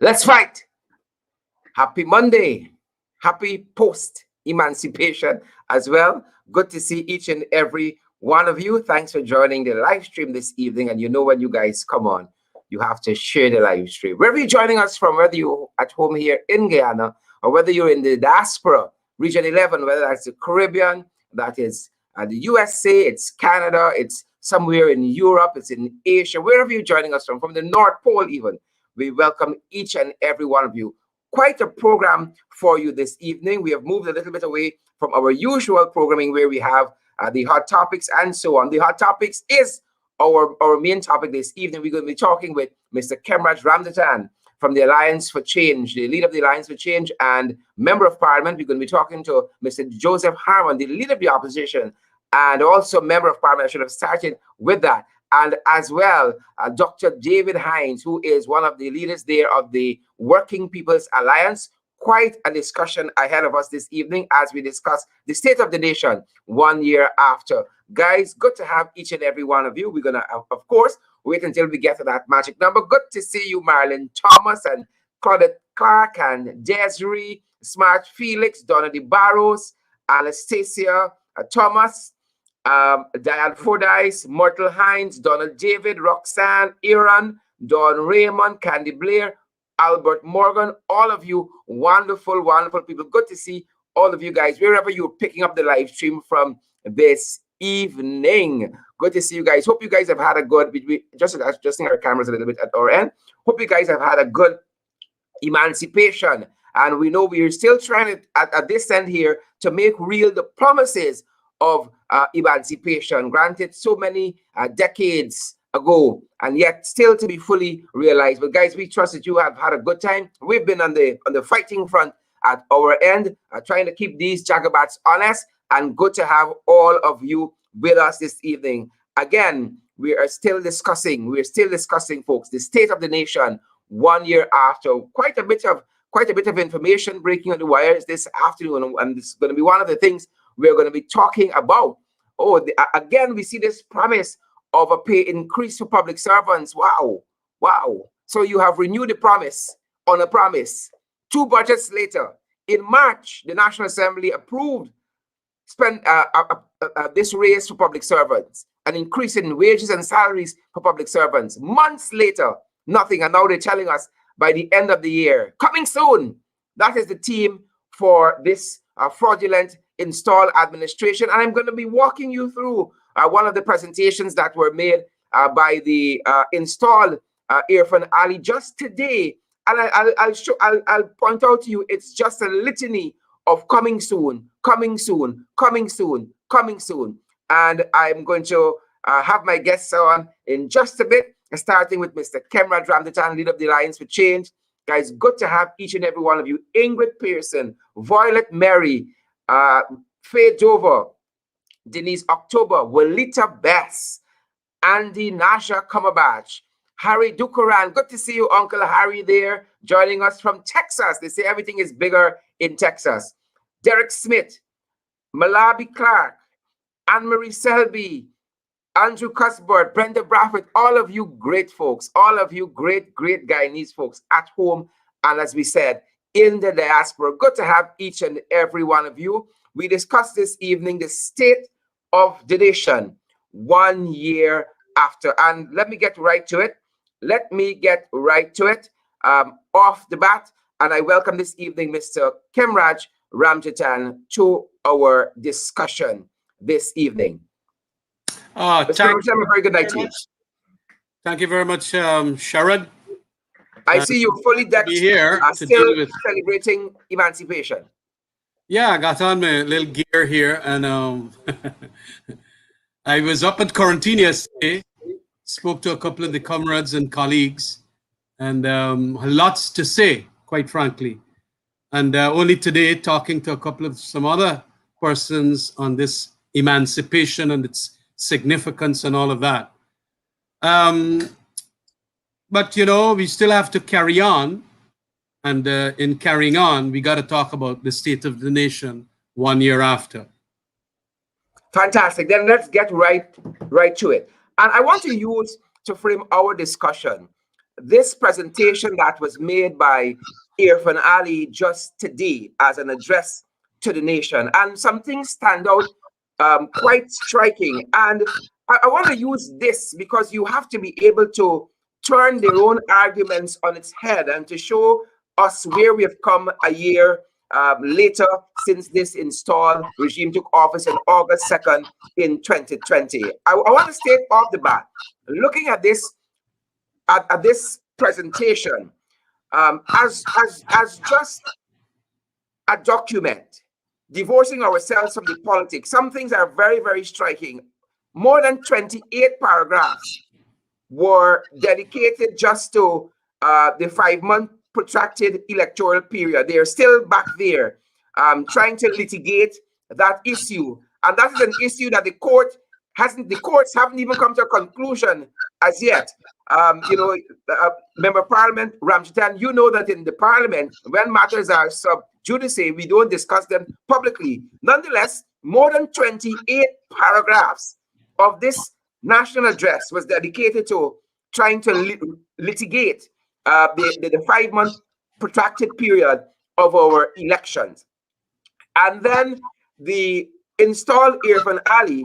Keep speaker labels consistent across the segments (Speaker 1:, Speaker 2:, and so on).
Speaker 1: Let's fight. Happy Monday. Happy post-emancipation as well. Good to see each and every one of you. Thanks for joining the live stream this evening. And you know when you guys come on, you have to share the live stream. Wherever you're joining us from, whether you're at home here in Guyana or whether you're in the diaspora, Region 11, whether that's the Caribbean, that is the USA, it's Canada, it's somewhere in Europe, it's in Asia, wherever you're joining us from the North Pole even, we welcome each and every one of you. Quite a program for you this evening. We have moved a little bit away from our usual programming where we have the hot topics and so on. The hot topics is our main topic this evening. We're going to be talking with Mr. Khemraj Ramjattan from the Alliance for Change, the leader of the Alliance for Change and Member of Parliament. We're going to be talking to Mr. Joseph Harmon, the leader of the opposition, and also Member of Parliament. I should have started with that. And as well, Dr. David Hinds, who is one of the leaders there of the Working People's Alliance. Quite a discussion ahead of us this evening as we discuss the state of the nation 1 year after. Guys, good to have each and every one of you. We're going to, of course, wait until we get to that magic number. Good to see you, Marilyn Thomas and Claudette Clark and Desiree, Smart Felix, Donna De Barros, Anastasia Thomas, Diane Fordyce, Myrtle Hines, Donald David, Roxanne, Aaron, Don Raymond, Candy Blair, Albert Morgan, all of you wonderful, wonderful people. Good to see all of you guys, wherever you're picking up the live stream from this evening. Good to see you guys. Hope you guys have had a good, just adjusting our cameras a little bit at our end. Hope you guys have had a good emancipation. And we know we're still trying to, at this end here, to make real the promises of emancipation, granted so many decades ago, and yet still to be fully realized. But guys, we trust that you have had a good time. We've been on the fighting front at our end, trying to keep these jagabats honest, and good to have all of you with us this evening. Again, we are still discussing, folks, the state of the nation 1 year after. Quite a bit of information breaking on the wires this afternoon, and this is going to be one of the things we're going to be talking about. Again, we see this promise of a pay increase for public servants. Wow. So you have renewed the promise on a promise. 2 budgets later, in March, the National Assembly approved this raise for public servants, an increase in wages and salaries for public servants. Months later, nothing, and now they're telling us by the end of the year, coming soon. That is the theme for this fraudulent install administration, and I'm going to be walking you through one of the presentations that were made by the installed Irfan Ali just today, and I'll point out to you, it's just a litany of coming soon, and I'm going to have my guests on in just a bit, starting with Mr. Khemraj Ramjattan, leader of the Alliance for Change. Guys, good to have each and every one of you. Ingrid Pearson, Violet Mary, Faye Dover, Denise October, Walita Bess, Andy Nasha Cumberbatch, Harry Dukuran. Good to see you, Uncle Harry, there, joining us from Texas. They say everything is bigger in Texas. Derek Smith, Malabi Clark, Anne-Marie Selby, Andrew Cuthbert, Brenda Brafford, all of you great folks, all of you great Guyanese folks at home, and as we said, in the diaspora. Good to have each and every one of you. We discussed this evening the state of the nation 1 year after. And let me get right to it. Off the bat. And I welcome this evening Mr. Khemraj Ramjattan to our discussion this evening. Mr. Ramjattan, a very good night to you.
Speaker 2: Thank you very much, Sharad.
Speaker 1: I see you fully decked
Speaker 2: here,
Speaker 1: still celebrating emancipation.
Speaker 2: Yeah, I got on my little gear here, and I was up at quarantine yesterday, spoke to a couple of the comrades and colleagues, and lots to say, quite frankly. And only today, talking to a couple of some other persons on this emancipation and its significance and all of that. But, you know, we still have to carry on. And in carrying on, we got to talk about the state of the nation 1 year after.
Speaker 1: Fantastic. Then let's get right to it. And I want to use to frame our discussion this presentation that was made by Irfan Ali just today as an address to the nation, and some things stand out quite striking. And I want to use this because you have to be able to turn their own arguments on its head and to show us where we have come a year later since this installed regime took office on August 2nd in 2020. I want to state off the bat, looking at this presentation as just a document, divorcing ourselves from the politics. Some things are very, very striking. More than 28 paragraphs were dedicated just to the 5-month protracted electoral period. They are still back there trying to litigate that issue. And that is an issue that the courts haven't even come to a conclusion as yet. Member of Parliament, Ramjattan, you know that in the Parliament, when matters are sub judice, we don't discuss them publicly. Nonetheless, more than 28 paragraphs of this national address was dedicated to trying to litigate the 5-month protracted period of our elections. And then the installed Irfan Ali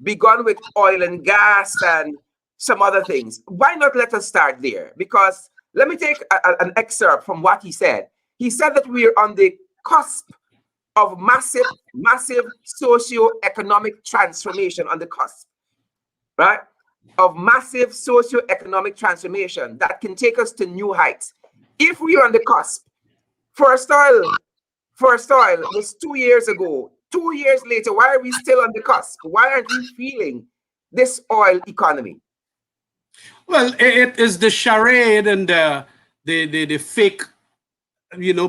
Speaker 1: begun with oil and gas and some other things. Why not let us start there? Because let me take an excerpt from what he said. He said that we're on the cusp of massive socio-economic transformation, on the cusp, right? Of massive socio-economic transformation that can take us to new heights. If we are on the cusp, First Oil was 2 years ago. 2 years later, why are we still on the cusp? Why aren't we feeling this oil economy?
Speaker 2: Well, it is the charade and the fake,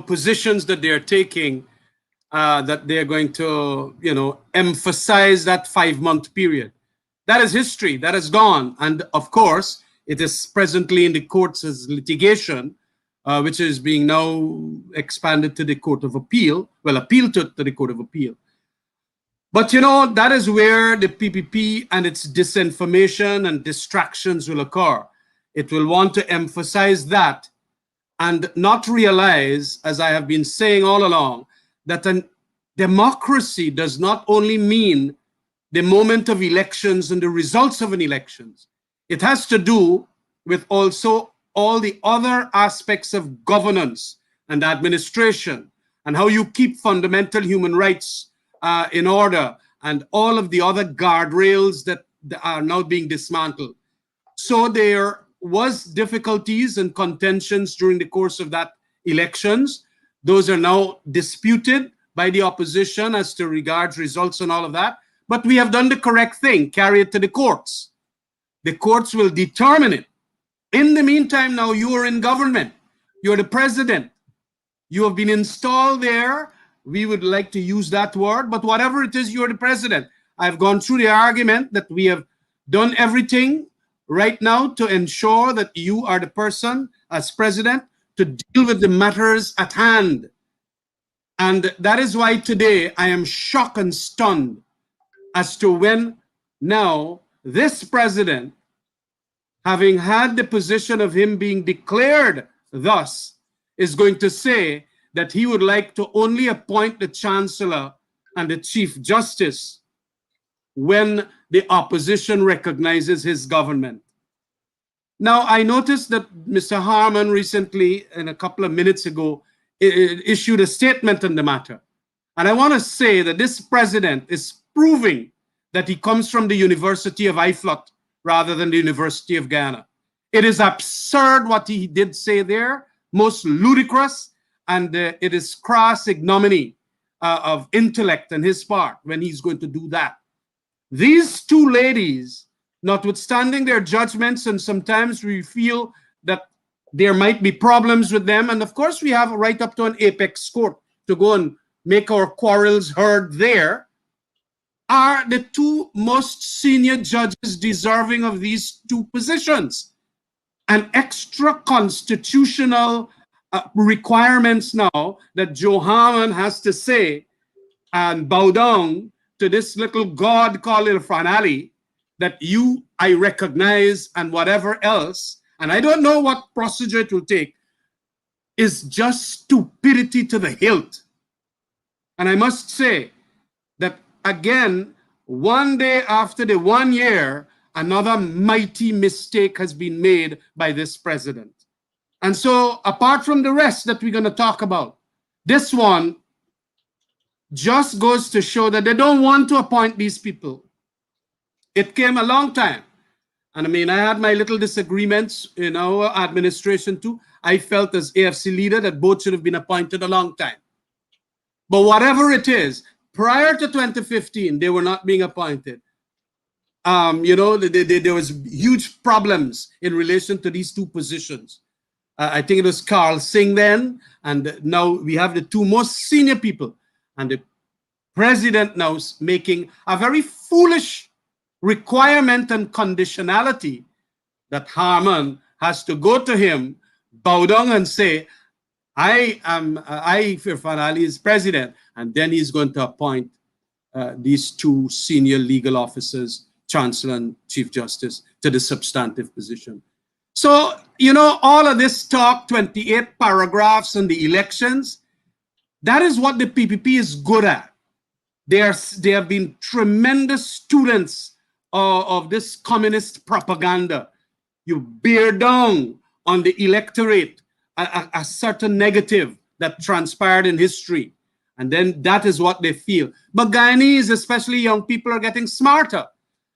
Speaker 2: positions that they're taking that they're going to, emphasize that 5-month period. That is history. That is gone. And of course, it is presently in the courts as litigation, which is being now expanded to the Court of Appeal. Well, appealed to the Court of Appeal. But, that is where the PPP and its disinformation and distractions will occur. It will want to emphasize that and not realize, as I have been saying all along, that a democracy does not only mean the moment of elections and the results of an elections. It has to do with also all the other aspects of governance and administration and how you keep fundamental human rights in order, and all of the other guardrails that are now being dismantled. So there was difficulties and contentions during the course of that elections. Those are now disputed by the opposition as to regards results and all of that. But we have done the correct thing, carry it to the courts. The courts will determine it. In the meantime, now you are in government. You're the president. You have been installed there. We would like to use that word, but whatever it is, you're the president. I've gone through the argument that we have done everything right now to ensure that you are the person as president to deal with the matters at hand. And that is why today I am shocked and stunned as to when now this president, having had the position of him being declared thus, is going to say that he would like to only appoint the chancellor and the chief justice when the opposition recognizes his government. Now, I noticed that Mr. Harmon recently, in a couple of minutes ago, issued a statement on the matter. And I want to say that this president is proving that he comes from the University of Iflot rather than the University of Ghana. It is absurd what he did say there, most ludicrous, and it is crass ignominy of intellect on his part when he's going to do that. These two ladies, notwithstanding their judgments, and sometimes we feel that there might be problems with them, and of course we have a right up to an apex court to go and make our quarrels heard there, are the two most senior judges deserving of these two positions. And extra constitutional requirements now that Joe Harmon has to say and bow down to this little god called Irfan Ali, that I recognize and whatever else, and I don't know what procedure it will take, is just stupidity to the hilt. And I must say that, again, one day after the 1 year, another mighty mistake has been made by this president. And so, apart from the rest that we're going to talk about, this one just goes to show that they don't want to appoint these people. It came a long time. And I mean, I had my little disagreements in our administration too. I felt as AFC leader that both should have been appointed a long time. But whatever it is, prior to 2015, they were not being appointed. There was huge problems in relation to these two positions. I think it was Carl Singh then, and now we have the two most senior people. And the president now is making a very foolish requirement and conditionality that Harmon has to go to him, bow down and say, I, Irfan Ali, is president. And then he's going to appoint these two senior legal officers, Chancellor and Chief Justice, to the substantive position. So, all of this talk, 28 paragraphs on the elections, that is what the PPP is good at. They have been tremendous students of this communist propaganda. You bear down on the electorate a certain negative that transpired in history. And then that is what they feel. But Guyanese, especially young people, are getting smarter.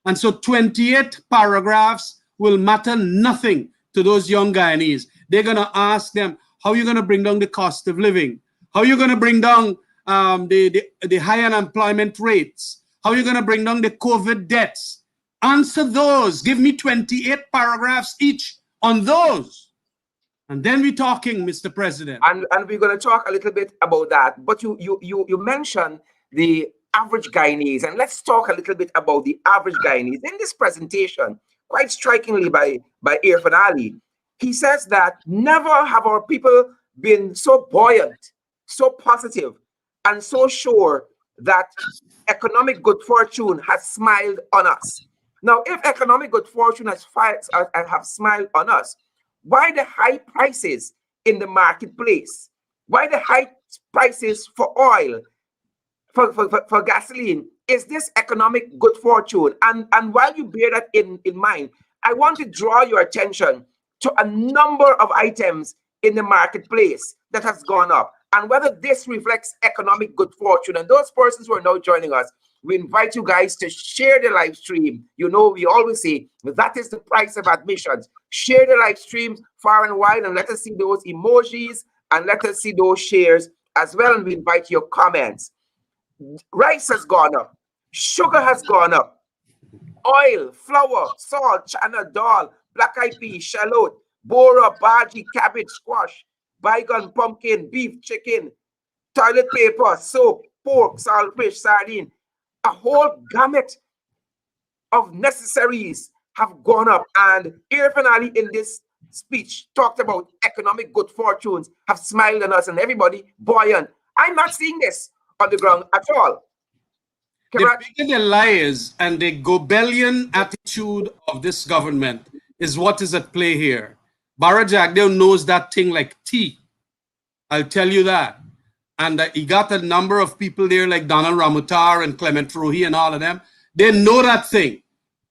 Speaker 2: And so 28 paragraphs will matter nothing to those young Guyanese. They're going to ask them, how are you going to bring down the cost of living? How are you going to bring down the high unemployment rates? How are you going to bring down the COVID deaths? Answer those. Give me 28 paragraphs each on those. And then we're talking, Mr. President.
Speaker 1: And we're going to talk a little bit about that. But you mentioned the average Guyanese. And let's talk a little bit about the average Guyanese. In this presentation, quite strikingly by Irfan Ali, he says that never have our people been so buoyant, so positive, and so sure that economic good fortune has smiled on us. Now, if economic good fortune has smiled on us, why the high prices in the marketplace? Why the high prices for oil, for gasoline? Is this economic good fortune? And while you bear that in mind, I want to draw your attention to a number of items in the marketplace that has gone up, and whether this reflects economic good fortune. And those persons who are now joining us, we invite you guys to share the live stream. We always say that is the price of admissions. Share the live stream far and wide, and let us see those emojis and let us see those shares as well. And we invite your comments. Rice has gone up. Sugar has gone up. Oil, flour, salt, chana dal, black eyed pea, shallot, bora, bhaji, cabbage, squash, bygone, pumpkin, beef, chicken, toilet paper, soap, pork, salt, fish, sardine. A whole gamut of necessaries have gone up. And Irfan Ali in this speech talked about economic good fortunes have smiled on us and everybody buoyant. I'm not seeing this on the ground at all.
Speaker 2: The bigger the lies and the Gobelian attitude of this government is what is at play here. Bara Jagdeo knows that thing like tea. I'll tell you that. And he got a number of people there like Donald Ramutar and Clement Rohi and all of them. They know that thing.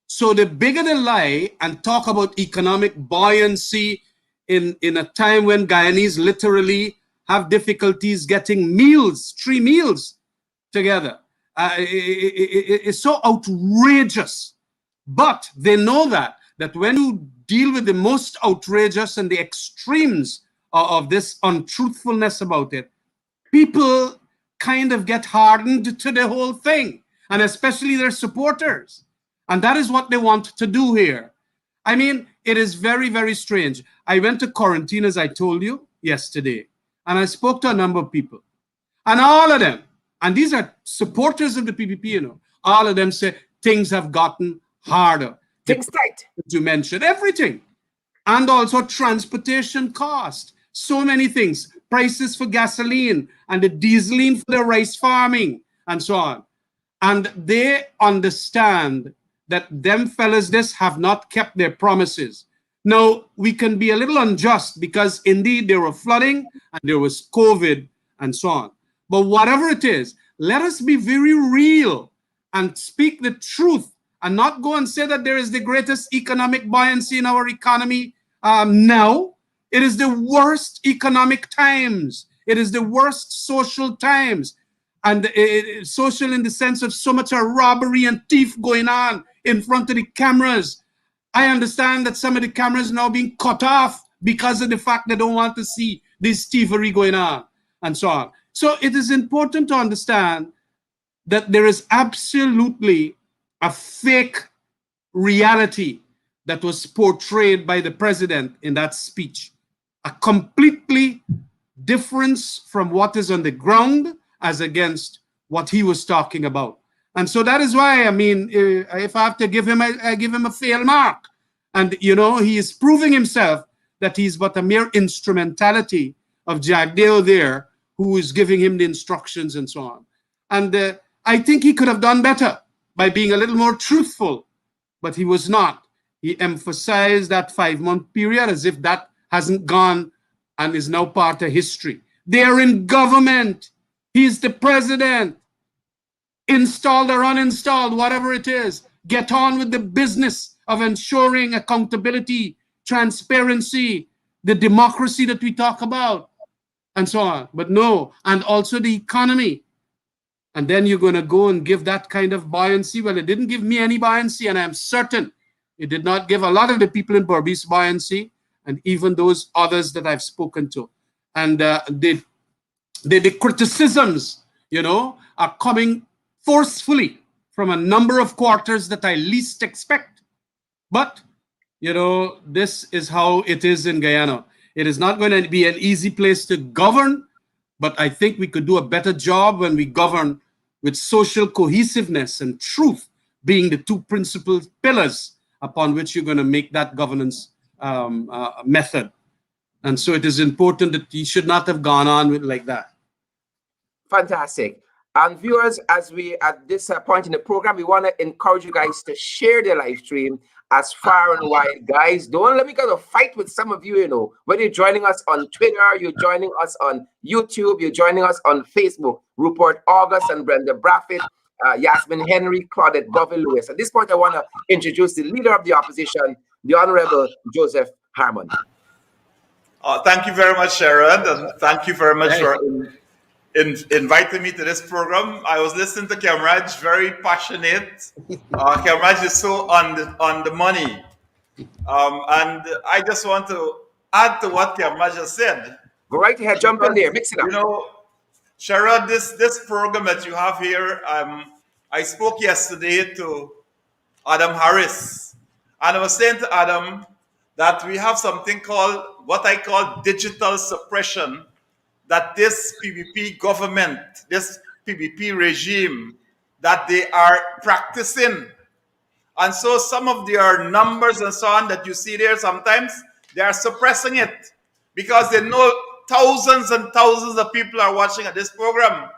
Speaker 2: So the bigger the lie and talk about economic buoyancy in a time when Guyanese literally have difficulties getting meals, 3 meals together. It's so outrageous. But they know that when you deal with the most outrageous and the extremes of this untruthfulness about it, people kind of get hardened to the whole thing, and especially their supporters. And that is what they want to do here. I mean, it is very, very strange. I went to quarantine, as I told you, yesterday, and I spoke to a number of people. And all of them, and these are supporters of the PPP, all of them say things have gotten harder.
Speaker 1: Things tight.
Speaker 2: You mentioned everything. And also transportation cost. So many things. Prices for gasoline and the dieseline for the rice farming and so on. And they understand that them fellas this have not kept their promises. Now, we can be a little unjust because indeed there were flooding and there was COVID and so on. But whatever it is, let us be very real and speak the truth and not go and say that there is the greatest economic buoyancy in our economy now. It is the worst economic times. It is the worst social times. And social in the sense of so much robbery and thief going on in front of the cameras. I understand that some of the cameras now being cut off because of the fact they don't want to see this thievery going on and so on. So it is important to understand that there is absolutely a fake reality that was portrayed by the president in that speech. A completely difference from what is on the ground as against what he was talking about. And so that is why, I mean, if I have to give him, I give him a fail mark. And, you know, he is proving himself that he's but a mere instrumentality of Jagdeo there, who is giving him the instructions and so on. And I think he could have done better by being a little more truthful, but he was not. He emphasized that 5-month period as if that hasn't gone and is now part of history. They are in government. He's the president. Installed or uninstalled, whatever it is, get on with the business of ensuring accountability, transparency, the democracy that we talk about, and so on. But no, and also the economy. And then you're going to go and give that kind of buoyancy. Well, it didn't give me any buoyancy, and I'm certain it did not give a lot of the people in Berbice buoyancy, and even those others that I've spoken to. And the criticisms, you know, are coming forcefully from a number of quarters that I least expect. But, you know, this is how it is in Guyana. It is not going to be an easy place to govern, but I think we could do a better job when we govern with social cohesiveness and truth being the two principal pillars upon which you're going to make that governance method. And so it is important that you should not have gone on with like that.
Speaker 1: Fantastic. And viewers, as we at this point in the program, we want to encourage you guys to share the live stream as far and wide. Guys, don't let me go to fight with some of you, you know. Whether you're joining us on Twitter, you're joining us on YouTube, you're joining us on Facebook. Rupert August and Brenda Braffett, Yasmin Henry, Claudette Bovey Lewis. At this point, I want to introduce the leader of the opposition, the Honorable Joseph Harmon.
Speaker 3: Thank you very much, Sharon, and thank you very much for inviting me to this program. I was listening to Khemraj, very passionate. Khemraj is so on the money. And I just want to add to what Khemraj has said.
Speaker 1: Go right ahead, jump in there, mix it up.
Speaker 3: You know, Sharon, this program that you have here, I spoke yesterday to Adam Harris, and I was saying to Adam that we have something called, what I call digital suppression, that this PPP government, this PPP regime, that they are practicing. And so some of their numbers and so on that you see there, sometimes they are suppressing it because they know thousands and thousands of people are watching at this program.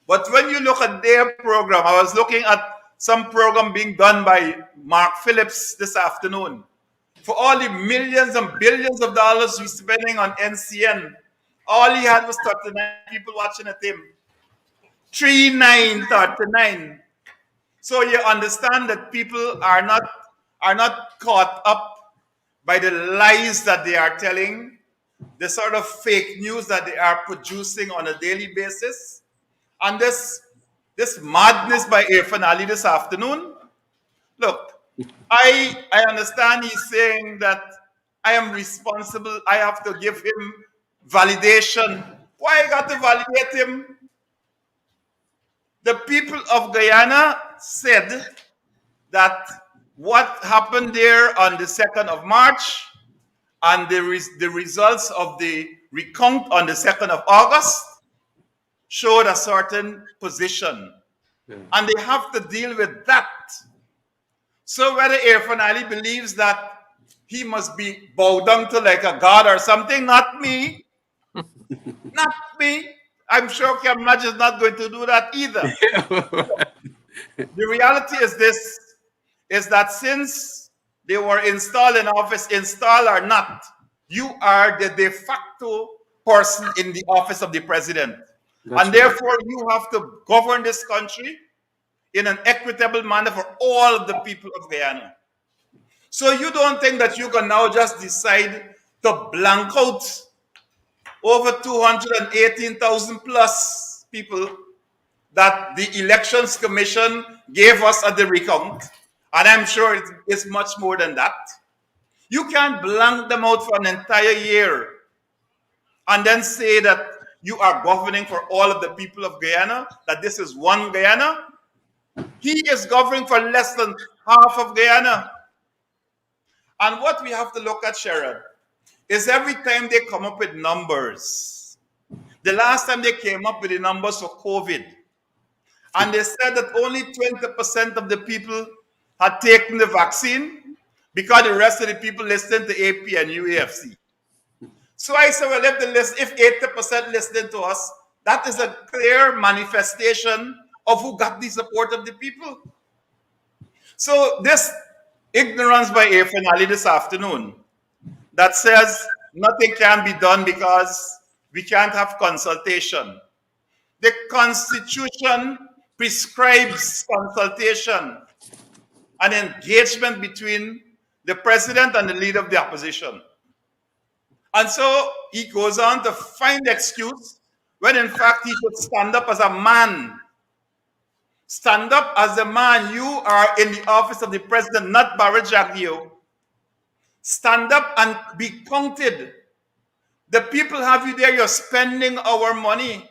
Speaker 3: But when you look at their program, I was looking at some program being done by Mark Phillips this afternoon. For all the millions and billions of dollars we're spending on NCN, all he had was 39 people watching at him. 39. So you understand that people are not caught up by the lies that they are telling, the sort of fake news that they are producing on a daily basis. And this madness by Irfan Ali this afternoon. Look, I understand he's saying that I am responsible. I have to give him validation. Why I got to validate him? The people of Guyana said that what happened there on the 2nd of March and the results of the recount on the 2nd of August showed a certain position. Yeah. And they have to deal with that. So whether Irfan Ali believes that he must be bowed down to like a god or something, not me. Not me. I'm sure Khemraj is not going to do that either. The reality is this, is that since they were installed in office, installed or not, you are the de facto person in the office of the president.
Speaker 2: That's
Speaker 3: And
Speaker 2: right.
Speaker 3: therefore, you have to govern this country in an equitable manner for all of the people of Guyana. So you don't think that you can now just decide to blank out over 218,000 plus people that the Elections Commission gave us at the recount, and I'm sure it's much more than that. You can't blank them out for an entire year and then say that you are governing for all of the people of Guyana, that this is one Guyana. He is governing for less than half of Guyana. And what we have to look at, Sharon, is every time they come up with numbers. The last time they came up with the numbers for COVID, and they said that only 20% of the people had taken the vaccine because the rest of the people listened to AP and UAFC. So I said, well, if 80% listening to us, that is a clear manifestation of who got the support of the people. So this ignorance by Irfan Ali this afternoon that says nothing can be done because we can't have consultation. The Constitution prescribes consultation and engagement between the president and the leader of the opposition. And so he goes on to find excuse when in fact he should stand up as a man. Stand up as a man. You are in the office of the president, not Barra Jagdeo. Stand up and be counted. The people have you there. You're spending our money.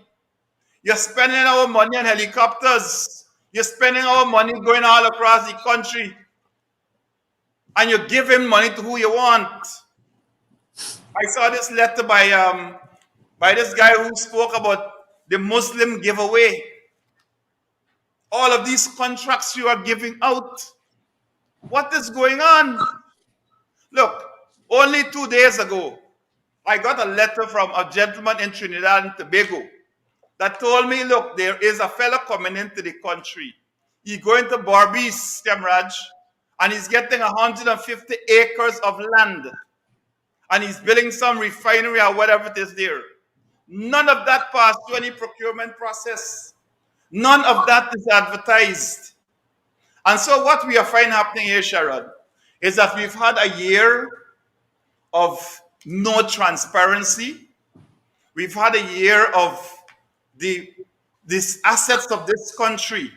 Speaker 3: You're spending our money on helicopters. You're spending our money going all across the country. And you're giving money to who you want. I saw this letter by this guy who spoke about the Muslim giveaway. All of these contracts you are giving out. What is going on? Look, only 2 days ago, I got a letter from a gentleman in Trinidad and Tobago that told me, look, there is a fellow coming into the country. He's going to Barbies, Khemraj, and he's getting 150 acres of land. And he's building some refinery or whatever it is there. None of that passed through any procurement process. None of that is advertised. And so what we are finding happening here, Sharon, is that we've had a year of no transparency. We've had a year of these assets of this country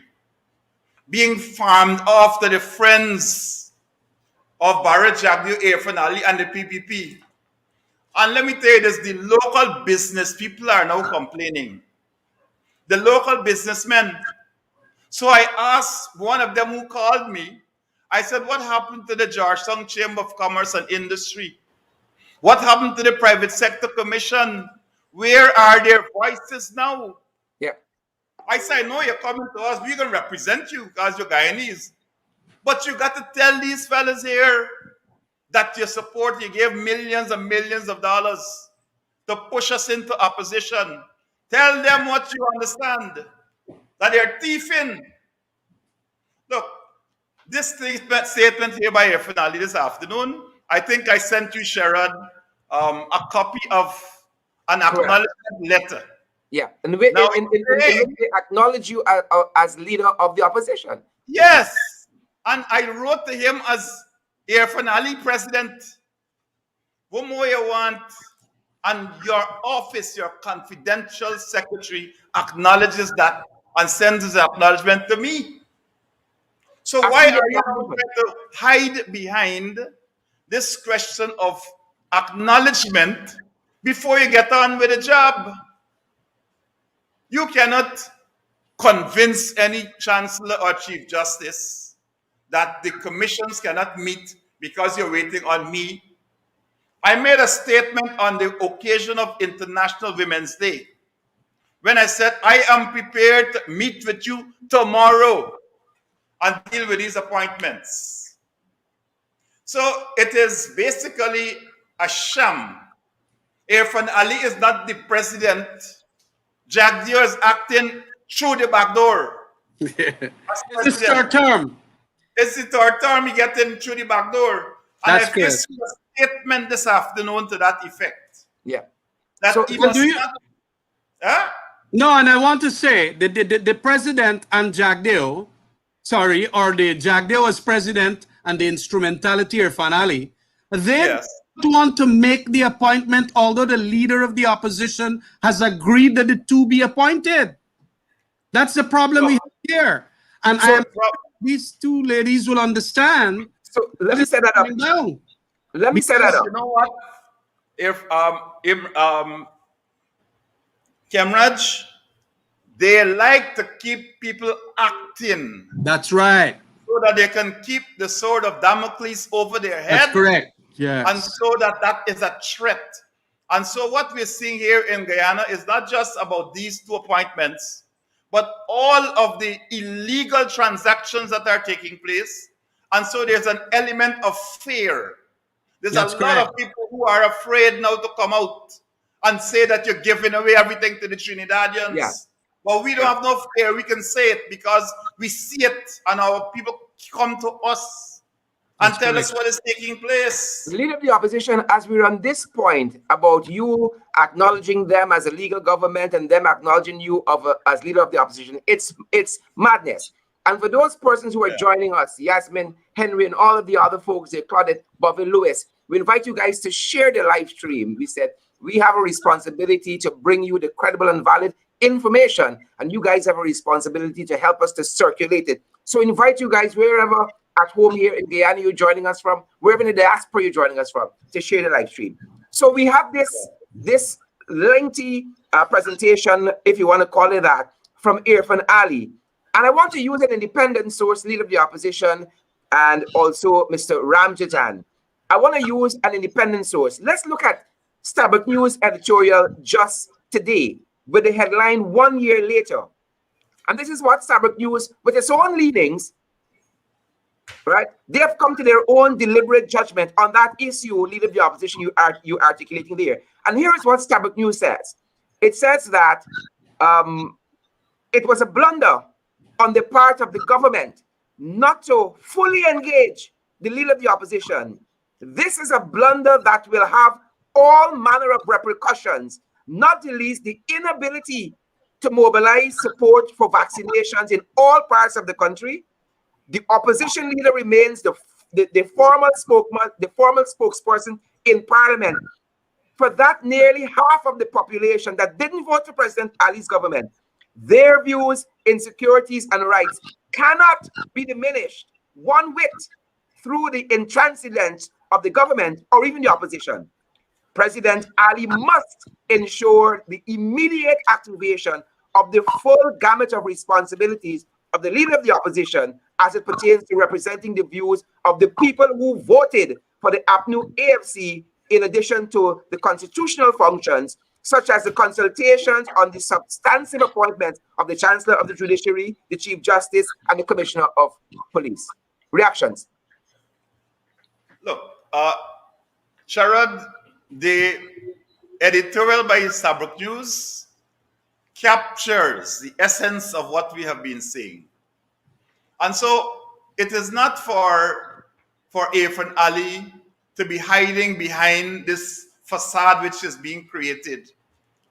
Speaker 3: being farmed off to the friends of Barra Jagdeo, Irfan Ali, and the PPP. And let me tell you this, the local business people are now complaining. The local businessmen. So I asked one of them who called me, I said, what happened to the Georgetown Chamber of Commerce and Industry? What happened to the Private Sector Commission? Where are their voices now?
Speaker 1: Yeah.
Speaker 3: I said, no, you're coming to us. We're going to represent you because you're Guyanese. But you got to tell these fellas here that your support, you gave millions and millions of dollars to push us into opposition. Tell them what you understand, that they're thieving. Look, this statement here by Irfan Ali this afternoon, I think I sent you, Sharon, a copy of an acknowledgement letter.
Speaker 1: Yeah, and
Speaker 3: Now,
Speaker 1: they acknowledge you as leader of the opposition.
Speaker 3: yes, and I wrote to him as Irfan Ali president. What more you want? And your office, your confidential secretary, acknowledges that and sends the acknowledgement to me. So why are you trying to hide behind this question of acknowledgement before you get on with the job? You cannot convince any chancellor or chief justice that the commissions cannot meet because you're waiting on me. I made a statement on the occasion of International Women's Day when I said, I am prepared to meet with you tomorrow and deal with these appointments. So it is basically a sham. Irfan Ali is not the president. Jagdeo is acting through the back door.
Speaker 2: It's his third term.
Speaker 3: It's the third time he get in through the back door. And
Speaker 2: That's
Speaker 3: if you
Speaker 2: correct.
Speaker 3: see a statement this afternoon to that effect,
Speaker 1: Yeah.
Speaker 3: that
Speaker 1: So
Speaker 3: he
Speaker 2: Well,
Speaker 3: must not, huh?
Speaker 2: No, and I want to say that the president and Jagdeo, sorry, or the Jagdeo as president and the instrumentality or finale, they
Speaker 3: Yes.
Speaker 2: don't want to make the appointment, although the leader of the opposition has agreed that the two be appointed. That's the problem we
Speaker 3: So,
Speaker 2: have here. And I
Speaker 1: so
Speaker 2: am these two ladies will understand
Speaker 1: so let
Speaker 2: what
Speaker 1: me
Speaker 2: is
Speaker 1: set that up.
Speaker 2: coming down.
Speaker 1: Let me set that
Speaker 3: because
Speaker 1: up.
Speaker 3: you know what? If Khemraj, they like to keep people acting
Speaker 2: That's right.
Speaker 3: so that they can keep the sword of Damocles over their
Speaker 2: That's
Speaker 3: head,
Speaker 2: correct.
Speaker 3: and
Speaker 2: Yes.
Speaker 3: so that is a threat. And so what we're seeing here in Guyana is not just about these two appointments, but all of the illegal transactions that are taking place. And so there's an element of fear. There's a
Speaker 2: That's
Speaker 3: lot
Speaker 2: correct.
Speaker 3: of people who are afraid now to come out and say that you're giving away everything to the
Speaker 1: Yeah.
Speaker 3: Trinidadians. But we don't
Speaker 1: Yeah.
Speaker 3: have no fear. We can say it because we see it, and our people come to us and
Speaker 2: That's
Speaker 3: tell us
Speaker 2: correct.
Speaker 3: what is taking place.
Speaker 1: Leader of the opposition, as we're on this point about you acknowledging them as a legal government and them acknowledging you as leader of the opposition, it's madness. And for those persons who are
Speaker 3: Yeah.
Speaker 1: joining us, Yasmin, Henry, and all of the other folks, Claudette, Bobby, Lewis, we invite you guys to share the live stream. We said we have a responsibility to bring you the credible and valid information, and you guys have a responsibility to help us to circulate it. So invite you guys wherever at home here in Guyana you're joining us from, wherever in the diaspora you're joining us from, to share the live stream. So we have this lengthy presentation, if you want to call it that, from Irfan Ali. And I want to use an independent source, leader of the opposition, and also Mr. Ramjattan. I want to use an independent source. Let's look at Starbuck News editorial just today with the headline 1 year later. And this is what Starbuck News, with its own leanings, right? They have come to their own deliberate judgment on that issue, leader of the opposition, you articulating there. And here is what Starbuck News says. It says that it was a blunder on the part of the government not to fully engage the leader of the opposition. This is a blunder that will have all manner of repercussions, not the least the inability to mobilize support for vaccinations in all parts of the country. The opposition leader remains the formal spokesperson in parliament for that nearly half of the population that didn't vote for President Ali's government. Their views, insecurities, and rights cannot be diminished one whit through the intransigence of the government or even the opposition. President Ali must ensure the immediate activation of the full gamut of responsibilities of the leader of the opposition as it pertains to representing the views of the people who voted for the APNU AFC, in addition to the constitutional functions such as the consultations on the substantive appointments of the Chancellor of the Judiciary, the Chief Justice, and the Commissioner of Police. Reactions?
Speaker 3: Look, Sharad, the editorial by Starbuck News captures the essence of what we have been saying. And so it is not for Irfan Ali to be hiding behind this facade which is being created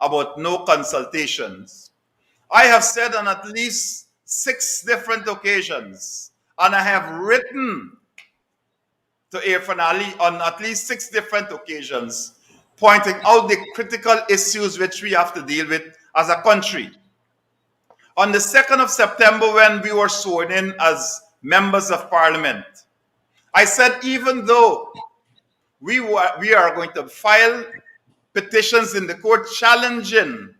Speaker 3: about no consultations. I have said on at least 6 different occasions, and I have written to Irfan Ali on at least 6 different occasions, pointing out the critical issues which we have to deal with as a country. On the 2nd of September, when we were sworn in as members of parliament, I said even though we are going to file petitions in the court challenging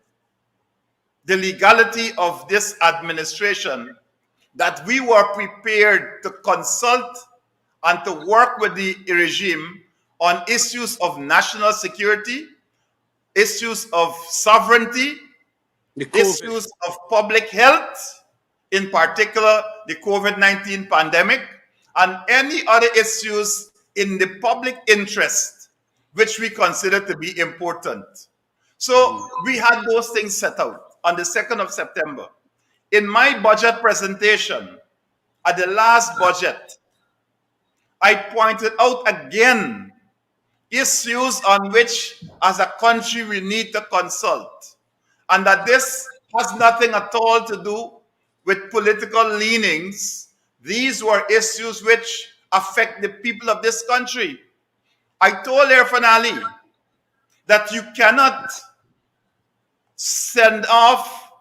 Speaker 3: the legality of this administration, that we were prepared to consult and to work with the regime on issues of national security, issues of sovereignty, issues of public health, in particular the COVID-19 pandemic, and any other issues in the public interest which we consider to be important. So we had those things set out on the 2nd of September. In my budget presentation, at the last budget, I pointed out again issues on which, as a country, we need to consult, and that this has nothing at all to do with political leanings. These were issues which affect the people of this country. I told Irfan Ali that you cannot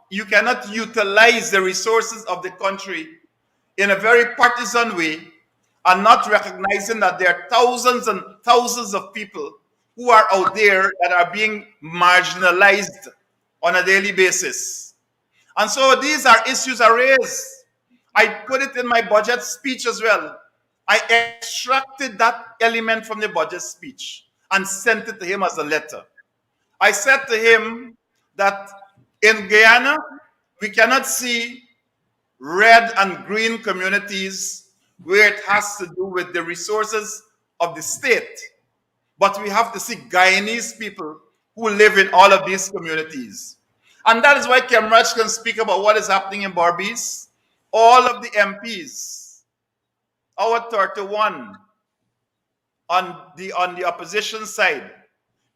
Speaker 3: you cannot utilize the resources of the country in a very partisan way and not recognizing that there are thousands and thousands of people who are out there that are being marginalized on a daily basis. And so these are issues I raised. I put it in my budget speech as well. I extracted that element from the budget speech and sent it to him as a letter. I said to him that in Guyana, we cannot see red and green communities where it has to do with the resources of the state. But we have to see Guyanese people who live in all of these communities. And that is why Khemraj can speak about what is happening in Barbies. All of the MPs, our 31 on the opposition side,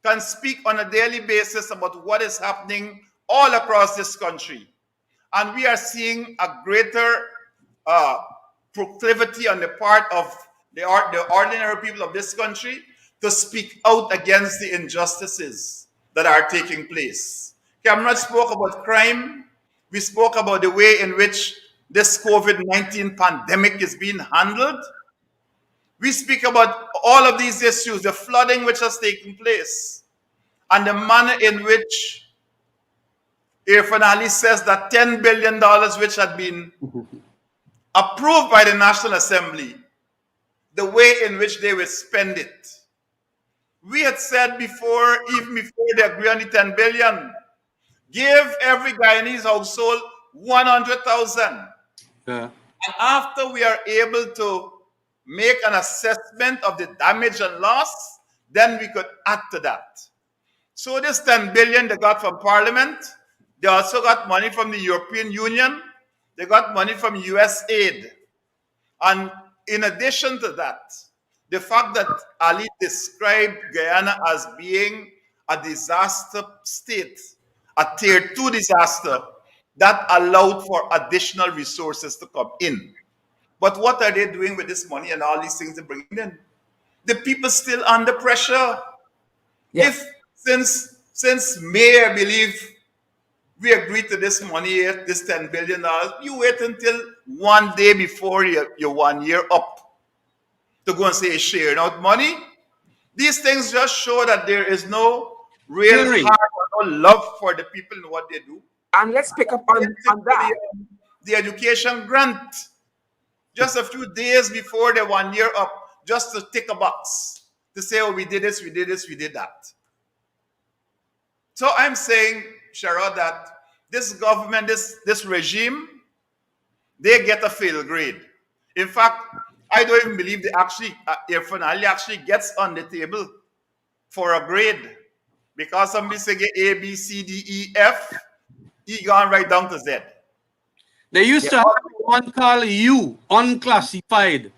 Speaker 3: can speak on a daily basis about what is happening all across this country. And we are seeing a greater proclivity on the part of the ordinary people of this country to speak out against the injustices that are taking place. Khemraj spoke about crime. We spoke about the way in which this COVID-19 pandemic is being handled. We speak about all of these issues, the flooding which has taken place, and the manner in which Irfan Ali says that $10 billion which had been approved by the National Assembly, the way in which they will spend it. We had said before, even before they agree on the 10 billion, give every Guyanese household 100,000.
Speaker 2: Yeah.
Speaker 3: And after we are able to make an assessment of the damage and loss, then we could add to that. So this 10 billion they got from Parliament. They also got money from the European Union. They got money from US aid. And in addition to that, the fact that Ali described Guyana as being a disaster state, a tier 2 disaster, that allowed for additional resources to come in. But what are they doing with this money and all these things they're bringing in? The people still under pressure.
Speaker 1: Yeah.
Speaker 3: If since May, I believe, we agreed to this money, this $10 billion, you wait until one day before your 1 year up to go and say sharing out money. These things just show that there is no real heart or no love for the people in what they do.
Speaker 1: And let's pick up on that.
Speaker 3: The education grant, just a few days before the 1 year up, just to tick a box to say, oh, we did this, we did this, we did that. So I'm saying, Sharad, that this government, this regime, they get a fail grade. In fact, I don't even believe they actually, Irfan Ali actually gets on the table for a grade, because somebody say A, B, C, D, E, F, he gone right down to Z.
Speaker 2: They used to have one called U, unclassified.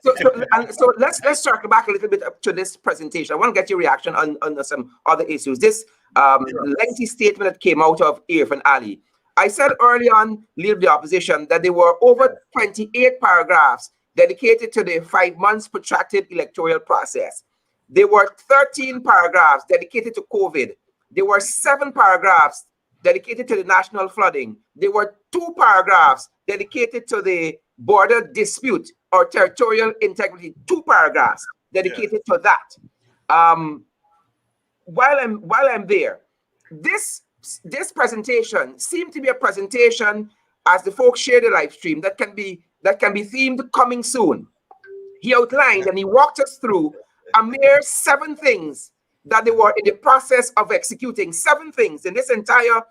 Speaker 1: So let's circle back a little bit up to this presentation. I want to get your reaction on some other issues. This lengthy statement that came out of Irfan Ali. I said early on, Leader of the Opposition, that there were over 28 paragraphs dedicated to the 5 months protracted electoral process. There were 13 paragraphs dedicated to COVID. There were 7 paragraphs dedicated to the national flooding. There were 2 paragraphs dedicated to the border dispute or territorial integrity. 2 paragraphs dedicated to that. While I'm there, this presentation seemed to be a presentation, as the folks share the live stream, that can be themed coming soon. He outlined and he walked us through a mere 7 things that they were in the process of executing. 7 things in this entire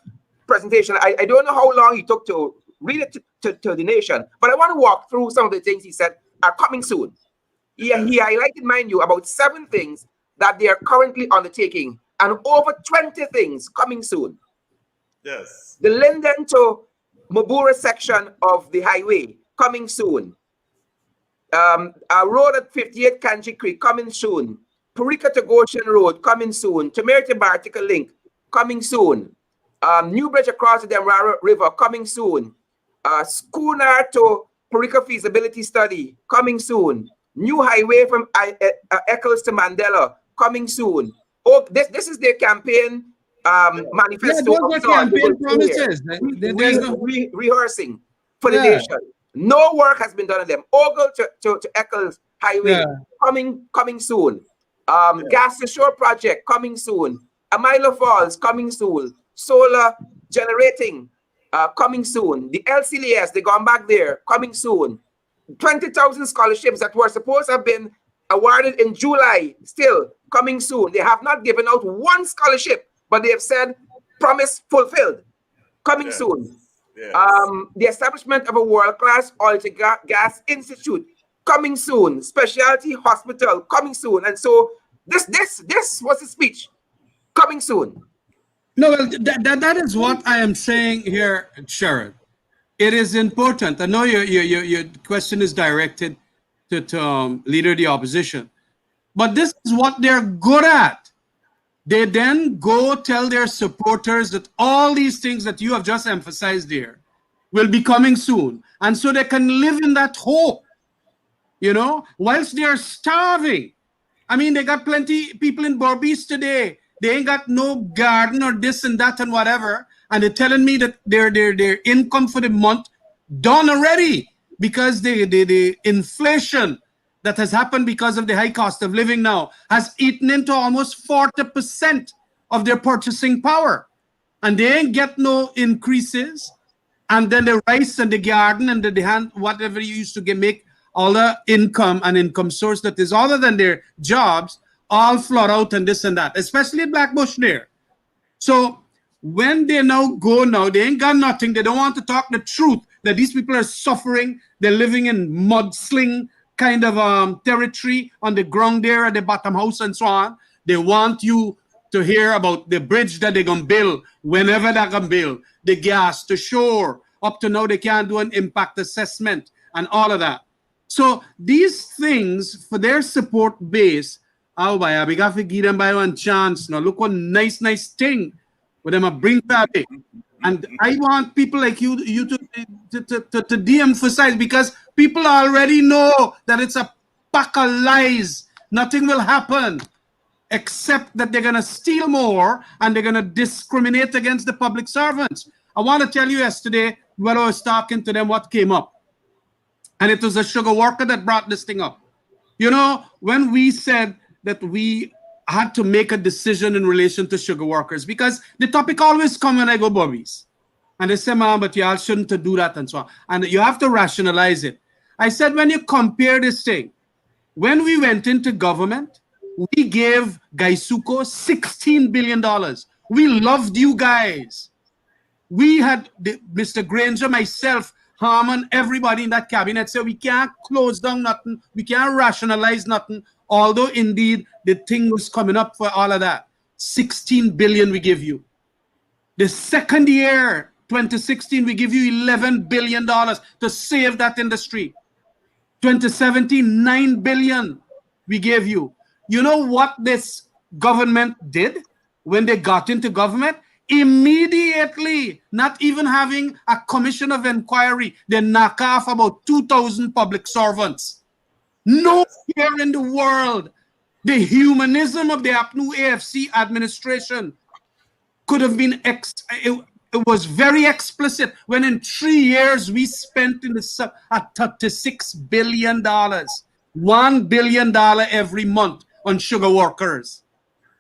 Speaker 1: presentation. I don't know how long he took to read it to the nation, but I want to walk through some of the things he said are coming soon. He highlighted, mind you, about 7 things that they are currently undertaking and over 20 things coming soon.
Speaker 3: Yes.
Speaker 1: The Linden to Mabura section of the highway, coming soon. A road at 58 Country Creek, coming soon. Purika to Goshen Road, coming soon. Temerity Bartica Link, coming soon. New bridge across the Demerara River, coming soon. Schooner to Purika feasibility study, coming soon. New highway from Eccles to Mandela, coming soon. Oh, this is their campaign manifesto.
Speaker 2: Yeah, those are campaign promises.
Speaker 1: Rehearsing for the nation. No work has been done on them. Ogle to Eccles Highway, coming soon. Gas to Shore project, coming soon. Amilo Falls, coming soon. Solar generating, coming soon. The LCLS, they gone back there, coming soon. 20,000 scholarships that were supposed to have been awarded in July, still coming soon. They have not given out one scholarship, but they have said, promise fulfilled, coming soon.
Speaker 3: Yes.
Speaker 1: The establishment of a world-class oil to gas institute, coming soon. Specialty hospital, coming soon. And so this was the speech, coming soon.
Speaker 2: No, well, that is what I am saying here, Sharon. It is important. I know your question is directed to leader of the opposition, but this is what they're good at. They then go tell their supporters that all these things that you have just emphasized here will be coming soon. And so they can live in that hope, whilst they are starving. I mean, they got plenty people in Berbice today. They ain't got no garden or this and that and whatever. And they're telling me that their income for the month done already because the inflation that has happened because of the high cost of living now has eaten into almost 40% of their purchasing power. And they ain't get no increases. And then the rice and the garden and the hand, whatever you used to make, all the income and income source that is other than their jobs, all flood out and this and that, especially in Blackbush there. So when they they ain't got nothing. They don't want to talk the truth that these people are suffering. They're living in mudsling kind of territory on the ground there at the bottom house and so on. They want you to hear about the bridge that they're going to build whenever they're going to build, the gas to shore. Up to now, they can't do an impact assessment and all of that. So these things, for their support base, we got to give them by one chance. Now, look what nice thing with them a bring back. And I want people like you to de-emphasize, because people already know that it's a pack of lies. Nothing will happen except that they're going to steal more and they're going to discriminate against the public servants. I want to tell you yesterday when I was talking to them what came up. And it was a sugar worker that brought this thing up. When we said that we had to make a decision in relation to sugar workers, because the topic always comes when I go Bobby's. And they say, man, but y'all shouldn't do that and so on. And you have to rationalize it. I said, when you compare this thing, when we went into government, we gave Gaisuko $16 billion. We loved you guys. We had Mr. Granger, myself, Harmon, everybody in that cabinet said we can't close down nothing. We can't rationalize nothing. Although indeed the thing was coming up for all of that. 16 billion we give you. The second year, 2016, we give you $11 billion to save that industry. 2017, $9 billion we gave you. You know what this government did when they got into government? Immediately, not even having a commission of inquiry, they knock off about 2,000 public servants. Nowhere in the world, the humanism of the APNU AFC administration could have been, it was very explicit when in 3 years we spent at $36 billion, $1 billion every month on sugar workers.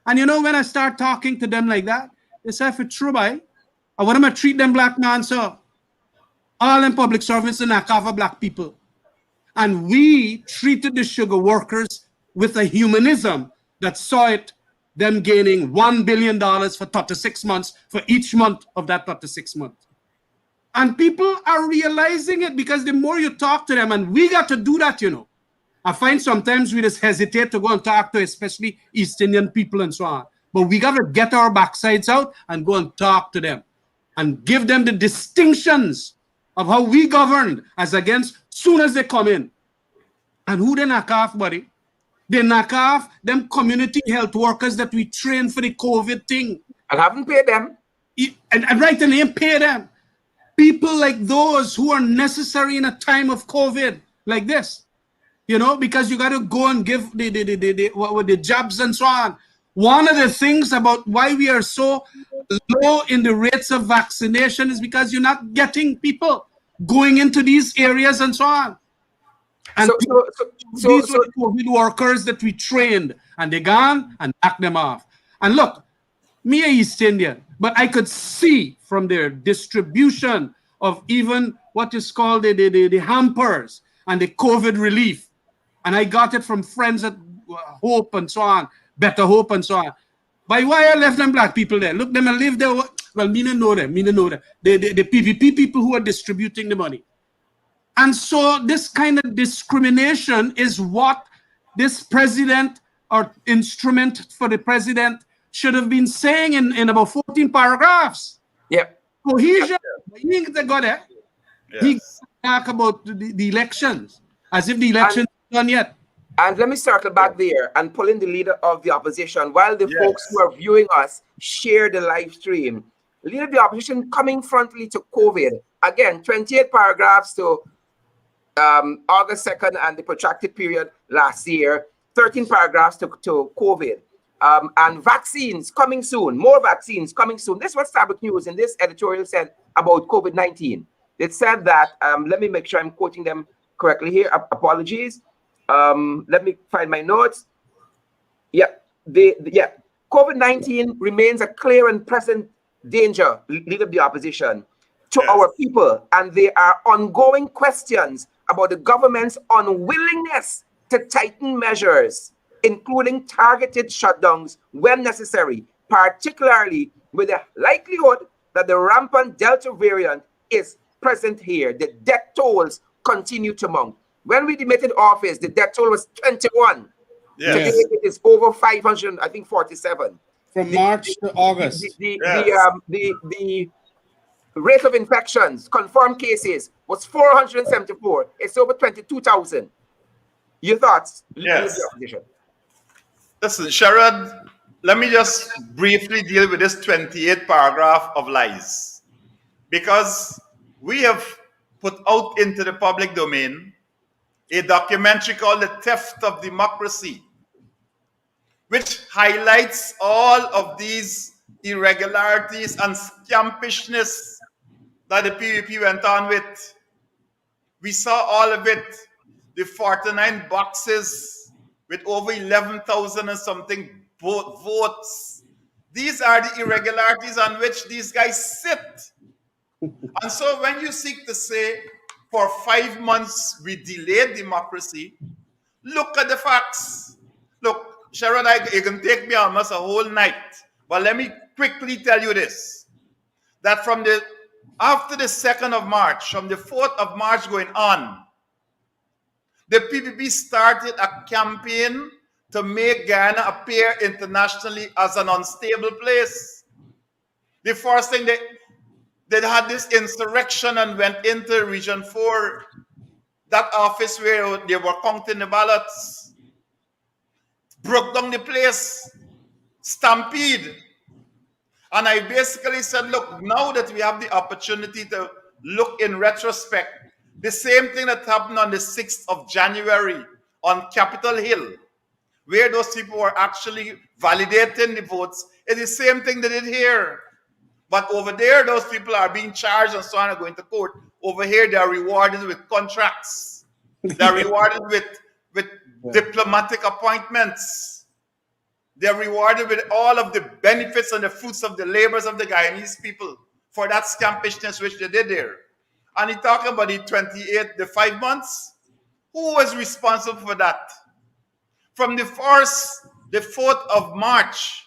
Speaker 2: And when I start talking to them like that, they say, if it's true, I want to treat them black man, so all them public servants and knock off black people. And we treated the sugar workers with a humanism that saw them gaining $1 billion for 36 months for each month of that 36 months. And people are realizing it, because the more you talk to them, and we got to do that, I find sometimes we just hesitate to go and talk to especially East Indian people and so on. But we got to get our backsides out and go and talk to them and give them the distinctions of how we governed as against Soon as they come in. And who they knock off, buddy? They knock off them community health workers that we train for the COVID thing.
Speaker 1: And haven't paid them.
Speaker 2: And right, and they pay them. People like those who are necessary in a time of COVID, like this. You know, because you got to go and give the jobs and so on. One of the things about why we are so low in the rates of vaccination is because you're not getting people going into these areas and so on. And these were the COVID workers that we trained, and they gone and knocked them off. And look, me a East Indian, but I could see from their distribution of even what is called the hampers and the COVID relief. And I got it from friends at Hope and so on, Better Hope and so on. By why I left them black people there? Look, them and live there. Well, me no know them. The PVP people who are distributing the money. And so this kind of discrimination is what this president or instrument for the president should have been saying in about 14 paragraphs.
Speaker 1: Yeah.
Speaker 2: Cohesion. He ain't got there. Yes. He talk about the elections as if the elections are done yet.
Speaker 1: And let me circle back there and pull in the leader of the opposition while the folks who are viewing us share the live stream. Leader of the opposition coming frontally to COVID. Again, 28 paragraphs to August 2nd and the protracted period last year. 13 paragraphs to COVID. And vaccines coming soon. More vaccines coming soon. This was Starbuck News in this editorial said about COVID-19. It said that, let me make sure I'm quoting them correctly here. Apologies. Let me find my notes. COVID-19 remains a clear and present danger, leader of the opposition, to our people, and there are ongoing questions about the government's unwillingness to tighten measures, including targeted shutdowns when necessary, particularly with the likelihood that the rampant Delta variant is present here. The death tolls continue to mount. When we debated office, the death toll was 21.
Speaker 3: Yes.
Speaker 1: Today it is over 500, I think 47.
Speaker 2: From March to August.
Speaker 1: The rate of infections, confirmed cases, was 474. It's over 22,000. Your thoughts?
Speaker 3: Yes. Listen, Sherrod, let me just briefly deal with this 28 paragraph of lies. Because we have put out into the public domain a documentary called The Theft of Democracy, which highlights all of these irregularities and scampishness that the PVP went on with. We saw all of it, the 49 boxes with over 11,000 and something votes. These are the irregularities on which these guys sit. And so when you seek to say, for 5 months we delayed democracy, look at the facts. Look, Sharon, you can take me almost a whole night, but let me quickly tell you this, that after the 2nd of March, from the 4th of March going on, the PPP started a campaign to make Guyana appear internationally as an unstable place. The first thing they had this insurrection and went into Region 4, that office where they were counting the ballots, broke down the place, stampede. And I basically said, look, now that we have the opportunity to look in retrospect, the same thing that happened on the 6th of January on Capitol Hill, where those people were actually validating the votes, is the same thing they did here. But over there, those people are being charged and so on and going to court. Over here, they are rewarded with contracts. They are rewarded with diplomatic appointments. They are rewarded with all of the benefits and the fruits of the labors of the Guyanese people for that scampishness which they did there. And he talked about the 5 months. Who was responsible for that? From the 4th of March,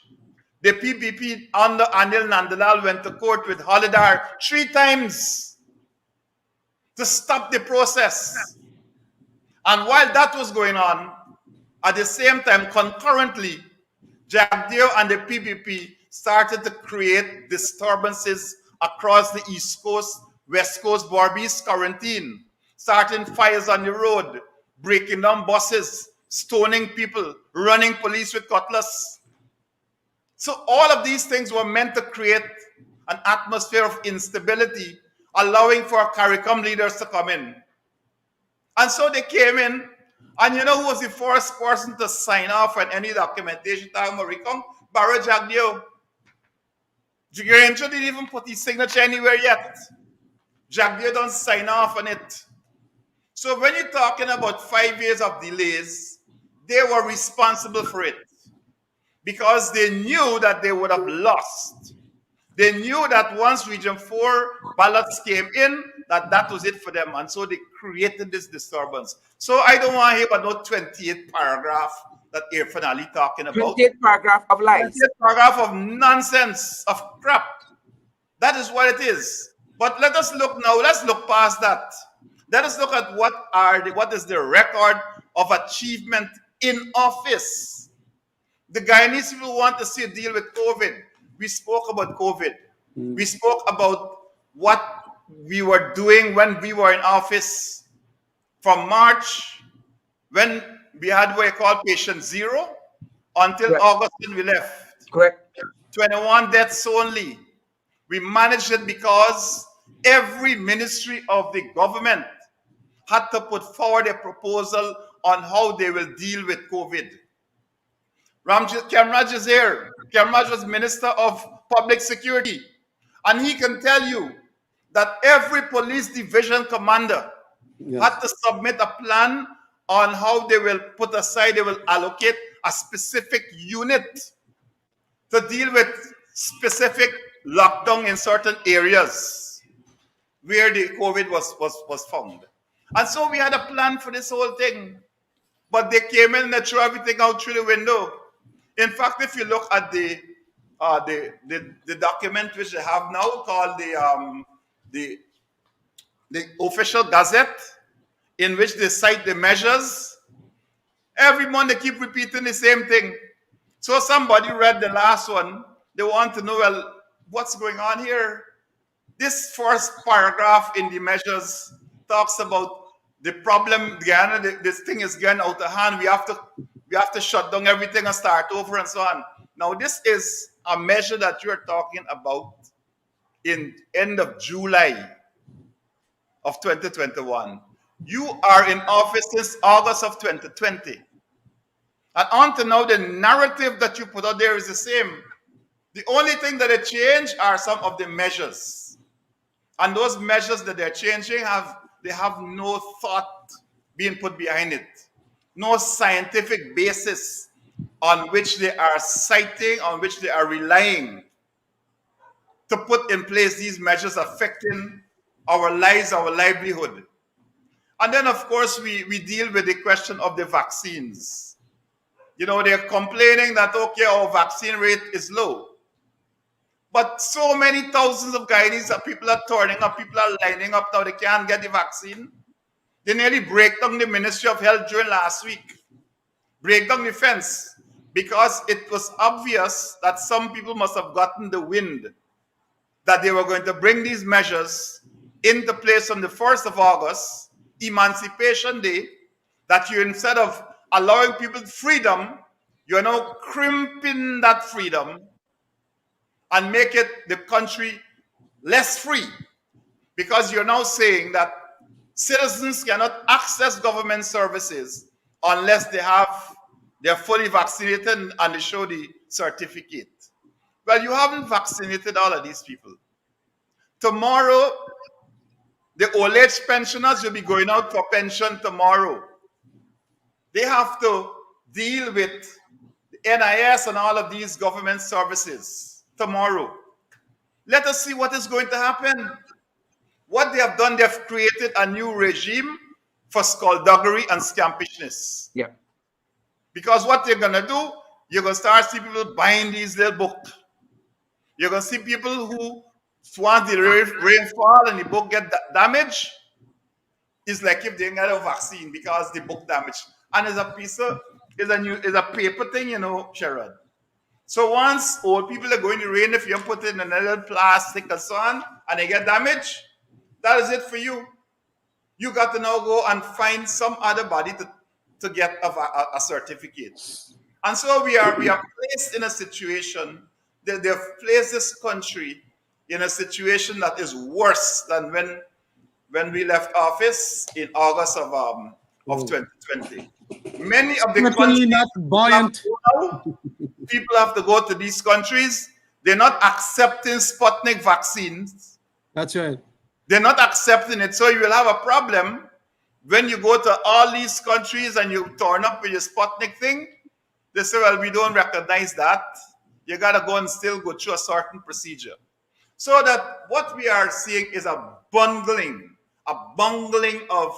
Speaker 3: the PPP under Anil Nandalal went to court with Holidar 3 times to stop the process. And while that was going on, at the same time, concurrently, Jagdeo and the PPP started to create disturbances across the East Coast, West Coast, Barbies quarantine. starting fires on the road, breaking down buses, stoning people, running police with cutlass. So all of these things were meant to create an atmosphere of instability, allowing for CARICOM leaders to come in. And so they came in, and you know who was the first person to sign off on any documentation talking about RICOM? Barra Jagdeo. Jigrancho didn't even put his signature anywhere yet. Jagdeo don't sign off on it. So when you're talking about 5 years of delays, they were responsible for it because they knew that they would have lost. They knew that once Region 4 ballots came in, that was it for them. And so they created this disturbance. So I don't want to hear about no 28th paragraph that Irfan Ali talking about.
Speaker 1: 28th paragraph of lies.
Speaker 3: 28th paragraph of nonsense, of crap. That is what it is. But let us look now. Let's look past that. Let us look at what is the record of achievement in office. The Guyanese people want to see a deal with COVID. We spoke about COVID. We spoke about what we were doing when we were in office from March, when we had what we call patient zero, until
Speaker 1: Correct.
Speaker 3: August when we left.
Speaker 1: Correct.
Speaker 3: 21 deaths only. We managed it because every ministry of the government had to put forward a proposal on how they will deal with COVID. Khemraj is here. Khemraj was Minister of Public Security. And he can tell you that every police division commander had to submit a plan on how they will put aside, they will allocate a specific unit to deal with specific lockdown in certain areas where the COVID was found. And so we had a plan for this whole thing. But they came in and they threw everything out through the window. In fact, if you look at the document which they have now called the official gazette, in which they cite the measures, every month they keep repeating the same thing. So somebody read the last one. They want to know, well, what's going on here? This first paragraph in the measures talks about the problem. This thing is getting out of hand. We have to shut down everything and start over and so on. Now, this is a measure that you're talking about in end of July of 2021. You are in office since August of 2020. And until now, the narrative that you put out there is the same. The only thing that they change are some of the measures. And those measures that they're changing have no thought being put behind it. No scientific basis on which they are citing, on which they are relying to put in place these measures affecting our lives, our livelihood. And then, of course, we deal with the question of the vaccines. You know, they're complaining that, okay, our vaccine rate is low. But so many thousands of Guyanese people are turning up, people are lining up now, they can't get the vaccine. They nearly break down the Ministry of Health during last week. Break down the fence. Because it was obvious that some people must have gotten the wind that they were going to bring these measures into place on the 1st of August, Emancipation Day, that you, instead of allowing people freedom, you're now crimping that freedom and make it the country less free, because you're now saying that citizens cannot access government services unless they're fully vaccinated and they show the certificate. Well, you haven't vaccinated all of these people. Tomorrow, the old age pensioners will be going out for pension tomorrow. They have to deal with the NIS and all of these government services tomorrow. Let us see what is going to happen. What they have done, they have created a new regime for skullduggery and scampishness.
Speaker 1: Yeah.
Speaker 3: Because what they're going to do, you're going to start see people buying these little books. You're going to see people who, once the rainfall and the book get damaged, it's like if they didn't get a vaccine because the book damaged. And it's a paper thing, you know, Sherrod. So once old people are going to rain, if you put it in a little plastic and so on, and they get damaged, that is it for you. you got to now go and find some other body to get a certificate. And so we are placed in a situation that they've placed this country in a situation that is worse than when we left office in August of 2020. Many of the
Speaker 2: Certainly
Speaker 3: countries
Speaker 2: not buoyant.
Speaker 3: people have to go to these countries. They're not accepting Sputnik vaccines.
Speaker 2: That's right.
Speaker 3: They're not accepting it. So you will have a problem when you go to all these countries and you turn up with your Sputnik thing. They say, well, we don't recognize that. You got to go and still go through a certain procedure. So that what we are seeing is a bungling of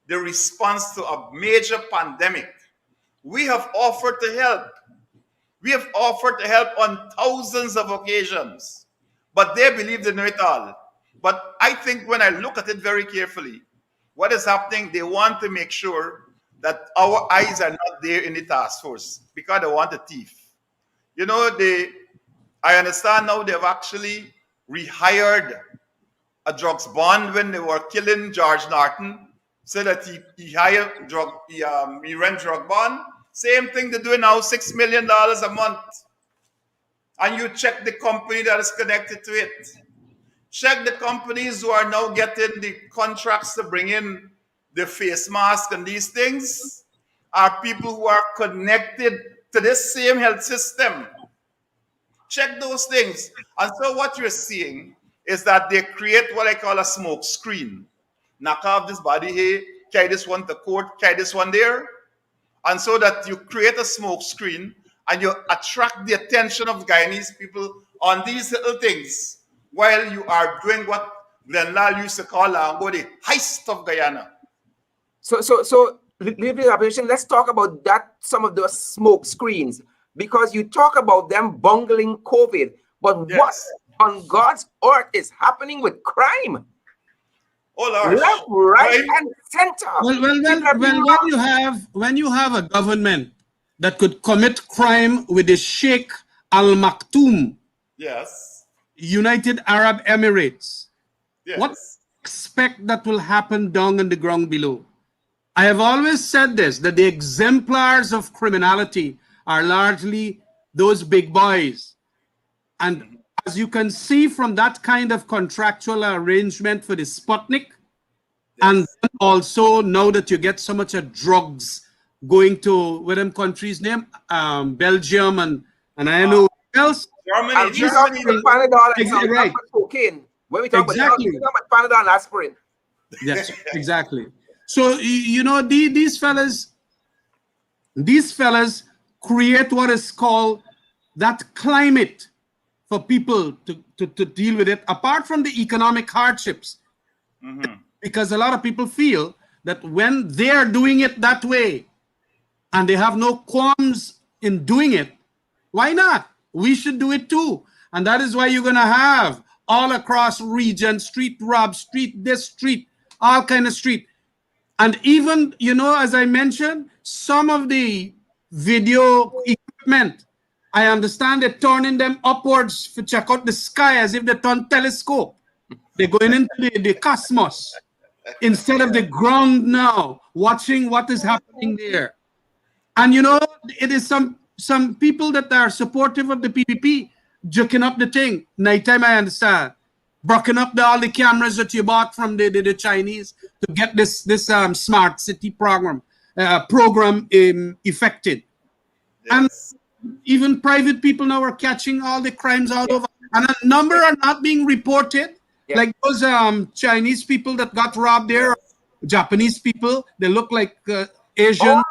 Speaker 3: the response to a major pandemic. We have offered to help. We have offered to help on thousands of occasions, but they believe they know it all. But I think when I look at it very carefully, what is happening, they want to make sure that our eyes are not there in the task force because they want a thief. You know, I understand now they've actually rehired a drugs bond when they were killing George Norton, so that he rent drug bond. Same thing they're doing now, $6 million a month. And you check the company that is connected to it. Check the companies who are now getting the contracts to bring in the face mask and these things are people who are connected to this same health system. Check those things. And so what you're seeing is that they create what I call a smoke screen. Knock off this body here, carry this one to court, carry this one there. And so that you create a smoke screen and you attract the attention of Guyanese people on these little things while you are doing what Glenn used to call the heist of Guyana.
Speaker 1: So, let's talk about that, some of those smoke screens, because you talk about them bungling COVID, but
Speaker 3: Yes.
Speaker 1: what on God's earth is happening with crime?
Speaker 3: Oh, Lord.
Speaker 1: Left, right,
Speaker 3: Crime.
Speaker 1: and center.
Speaker 2: When you have a government that could commit crime with the Sheikh Al Maktoum,
Speaker 3: Yes.
Speaker 2: United Arab Emirates,
Speaker 3: Yes.
Speaker 2: what expect that will happen down on the ground below? I have always said this, that the exemplars of criminality are largely those big boys. And as you can see from that kind of contractual arrangement for the Sputnik, and also now that you get so much of drugs going to, what them countries name? Belgium and I know else.
Speaker 3: Germany.
Speaker 1: And we talk about Panadol and some
Speaker 2: Right.
Speaker 1: cocaine. When we talk
Speaker 2: Exactly.
Speaker 1: about Panadol and aspirin.
Speaker 2: Yes, exactly. So, you know, these fellas create what is called that climate for people to deal with it, apart from the economic hardships. Because a lot of people feel that when they are doing it that way and they have no qualms in doing it, why not? We should do it too. And that is why you're going to have all across region, street rob, street this, street, all kind of street. And even, you know, as I mentioned, some of the video equipment, I understand they're turning them upwards to check out the sky as if they turn telescope. They're going into the cosmos instead of the ground now, watching what is happening there. And, you know, it is some people that are supportive of the PPP joking up the thing. Nighttime, I understand. Broken up all the cameras that you bought from the Chinese to get this smart city program effected.
Speaker 3: Yes.
Speaker 2: And even private people now are catching all the crimes out of, and a number are not being reported.
Speaker 1: Yeah.
Speaker 2: Like those Chinese people that got robbed there, Japanese people, they look like Asian.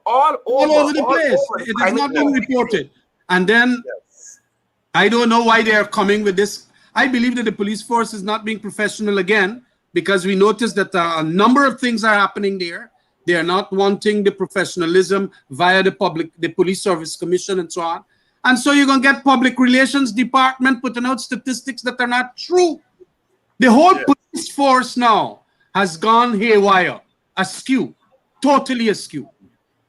Speaker 1: All over
Speaker 2: The place. It is not being reported. And then I don't know why they are coming with this. I believe that the police force is not being professional again, because we noticed that a number of things are happening there. They are not wanting the professionalism via the police service commission and so on. And so you're going to get public relations department putting out statistics that are not true. The whole police force now has gone haywire, askew, totally askew.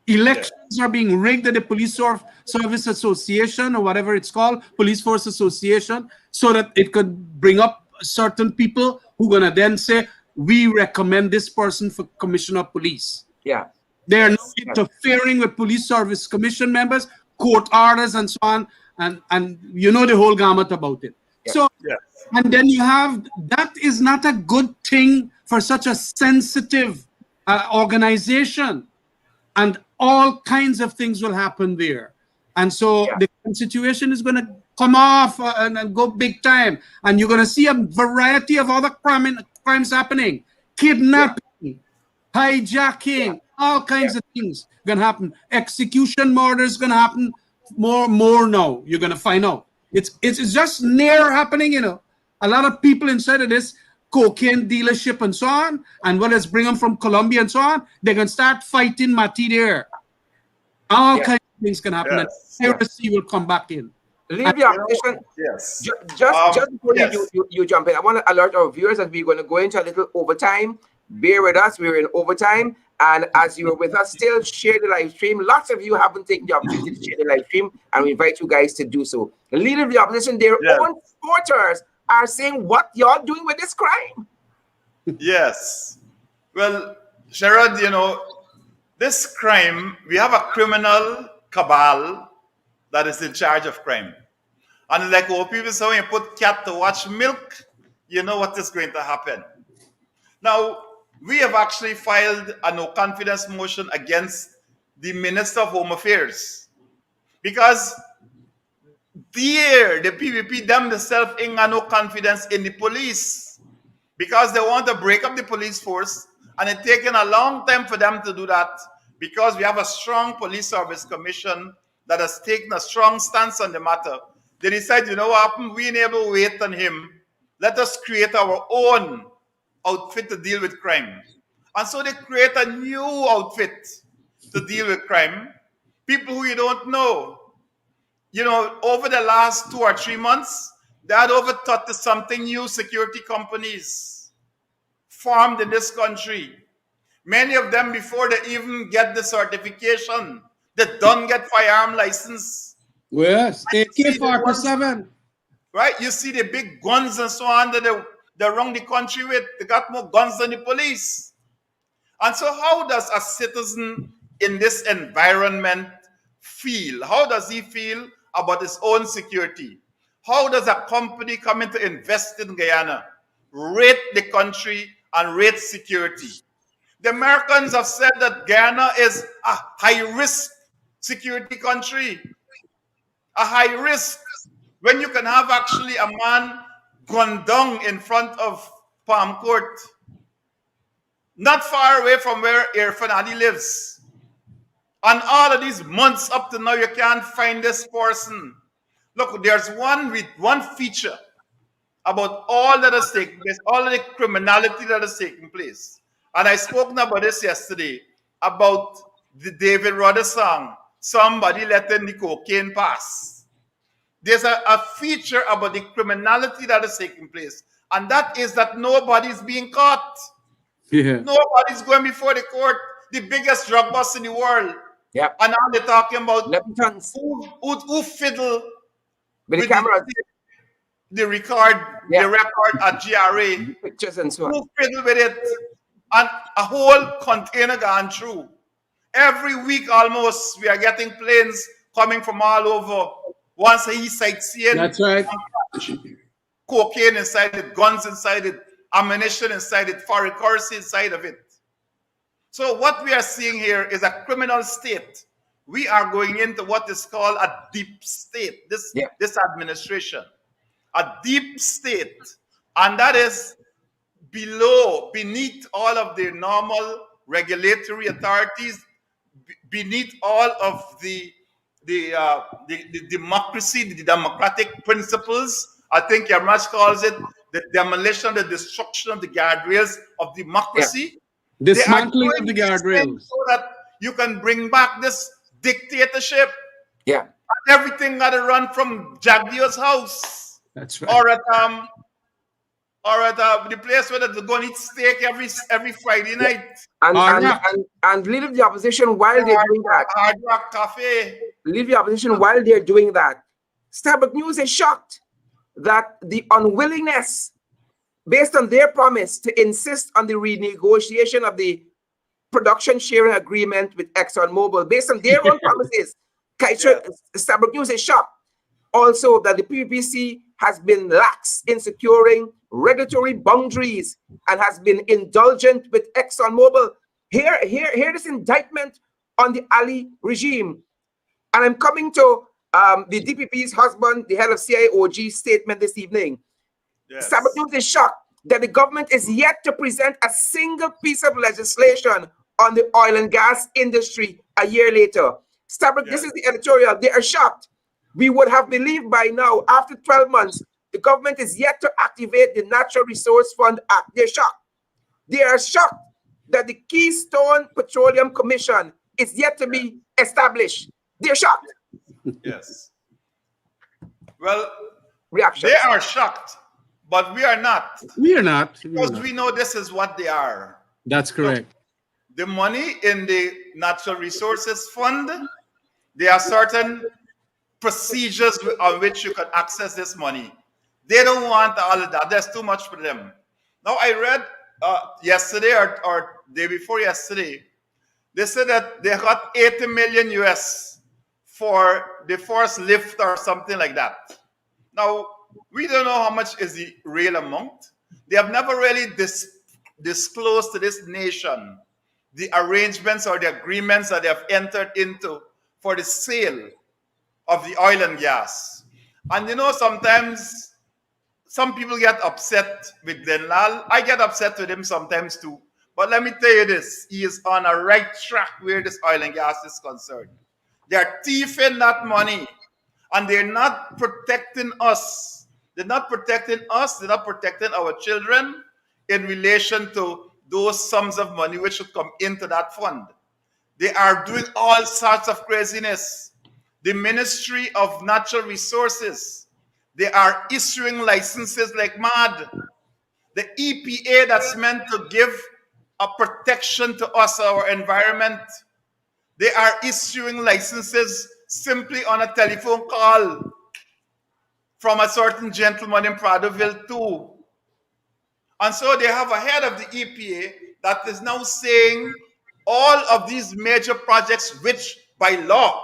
Speaker 2: Elections are being rigged at the Police Service Association, or whatever it's called, Police Force Association, so that it could bring up certain people who are going to then say, we recommend this person for commissioner of police.
Speaker 1: Yeah.
Speaker 2: They are not
Speaker 1: Yes.
Speaker 2: interfering with police service commission members, court orders, and so on. And you know the whole gamut about it.
Speaker 1: Yeah.
Speaker 2: So,
Speaker 3: Yes.
Speaker 2: and then you have, that is not a good thing for such a sensitive organization. And all kinds of things will happen there. And so
Speaker 1: Yeah.
Speaker 2: the situation is going to come off and go big time. And you're going to see a variety of other crimes happening. Kidnapping, hijacking, all kinds of things going to happen. Execution, murder is going to happen more now. You're going to find out. It's just near happening, you know. A lot of people inside of this cocaine dealership and so on, and let's bring them from Colombia and so on, they can start fighting Mati there. All kinds of things can happen.
Speaker 3: Yes.
Speaker 2: And piracy will come back in.
Speaker 1: Leave your opposition.
Speaker 3: Yes.
Speaker 1: Just before
Speaker 3: yes.
Speaker 1: you jump in, I want to alert our viewers that we're going to go into a little overtime. Bear with us. We're in overtime. And as you are with us, still share the live stream. Lots of you haven't taken the opportunity to share the live stream, and we invite you guys to do so. The leader of the opposition, their own supporters, are saying, what y'all doing with this crime?
Speaker 3: Yes. Well, Sherrod, you know, this crime, we have a criminal cabal that is in charge of crime. And like what people say, when you put cat to watch milk, you know what is going to happen. Now, we have actually filed a no confidence motion against the Minister of Home Affairs because the PVP themselves ain't got no confidence in the police because they want to break up the police force, and it's taken a long time for them to do that because we have a strong police service commission that has taken a strong stance on the matter. They decide, you know what happened? We ain't able to wait on him. Let us create our own outfit to deal with crime. And so they create a new outfit to deal with crime. People who you don't know. You know, over the last 2 or 3 months, they had over 30-something new security companies formed in this country. Many of them, before they even get the certification, they don't get firearm license.
Speaker 2: Yes, AK-47.
Speaker 3: Right? You see the big guns and so on that they run the country with. They got more guns than the police. And so how does a citizen in this environment feel? How does he feel about his own security? How does a company come in to invest in Guyana, rate the country, and rate security? The Americans have said that Guyana is a high-risk security country. A high risk. When you can have actually a man gunned down in front of Palm Court, not far away from where Irfan Ali lives. And all of these months up to now, you can't find this person. Look, there's one feature about all that has taken place, all of the criminality that has taken place. And I spoke about this yesterday, about the David Rudder song, Somebody Letting the Cocaine Pass. There's a feature about the criminality that is taking place, and that is that nobody's being caught.
Speaker 2: Yeah.
Speaker 3: Nobody's going before the court. The biggest drug bust in the world.
Speaker 1: Yep.
Speaker 3: And now they're talking about
Speaker 1: Leptons.
Speaker 3: who fiddle
Speaker 1: With the cameras.
Speaker 3: the record at GRA.
Speaker 1: Pictures and so on.
Speaker 3: Who fiddle with it? And a whole container gone through. Every week almost, we are getting planes coming from all over. Once he's sightseeing.
Speaker 2: That's right.
Speaker 3: Cocaine inside it, guns inside it, ammunition inside it, foreign currency inside of it. So what we are seeing here is a criminal state. We are going into what is called a deep state, this administration. A deep state. And that is beneath all of the normal regulatory authorities, beneath all of the democracy, the democratic principles. I think Khemraj calls it the demolition, the destruction of the guardrails of democracy.
Speaker 2: Yeah. Dismantling of the guardrails.
Speaker 3: So that you can bring back this dictatorship.
Speaker 1: Yeah.
Speaker 3: And everything got to run from Jagdio's house.
Speaker 2: That's right.
Speaker 3: Or at the place where they're going to eat steak every Friday night.
Speaker 1: And leave the opposition while they're doing that.
Speaker 3: Hard Rock Cafe.
Speaker 1: Leave the opposition while they're doing that. Starbuck News is shocked that the unwillingness based on their promise to insist on the renegotiation of the production sharing agreement with ExxonMobil, based on their own promises, Stabrook News is shocked also that the PPPC has been lax in securing regulatory boundaries and has been indulgent with ExxonMobil. Here this indictment on the Ali regime. And I'm coming to the DPP's husband, the head of CIOG statement this evening. Stabrook News is shocked that the government is yet to present a single piece of legislation on the oil and gas industry a year later. Stabrook, this is the editorial. They are shocked. We would have believed by now, after 12 months, the government is yet to activate the Natural Resource Fund Act. They're shocked. They are shocked that the Keystone Petroleum Commission is yet to be established. They're shocked.
Speaker 3: Yes. Well,
Speaker 1: reaction.
Speaker 3: They are shocked, but we are not.
Speaker 2: We are not.
Speaker 3: Because we know this is what they are.
Speaker 2: That's correct.
Speaker 3: So, the money in the Natural Resources Fund, there are certain procedures on which you can access this money. They don't want all of that. There's too much for them. Now, I read yesterday or day before yesterday, they said that they got 80 million US for the first lift or something like that. Now, we don't know how much is the real amount. They have never really disclosed to this nation the arrangements or the agreements that they have entered into for the sale of the oil and gas. And you know, sometimes some people get upset with Denlal. I get upset with him sometimes too. But let me tell you this, he is on a right track where this oil and gas is concerned. They're thieving that money and they're not protecting us. They're not protecting us, they're not protecting our children in relation to those sums of money which should come into that fund. They are doing all sorts of craziness. The Ministry of Natural Resources, they are issuing licenses like mad. The EPA that's meant to give a protection to us, our environment, they are issuing licenses simply on a telephone call from a certain gentleman in Pradoville too. And so they have a head of the EPA that is now saying all of these major projects, which by law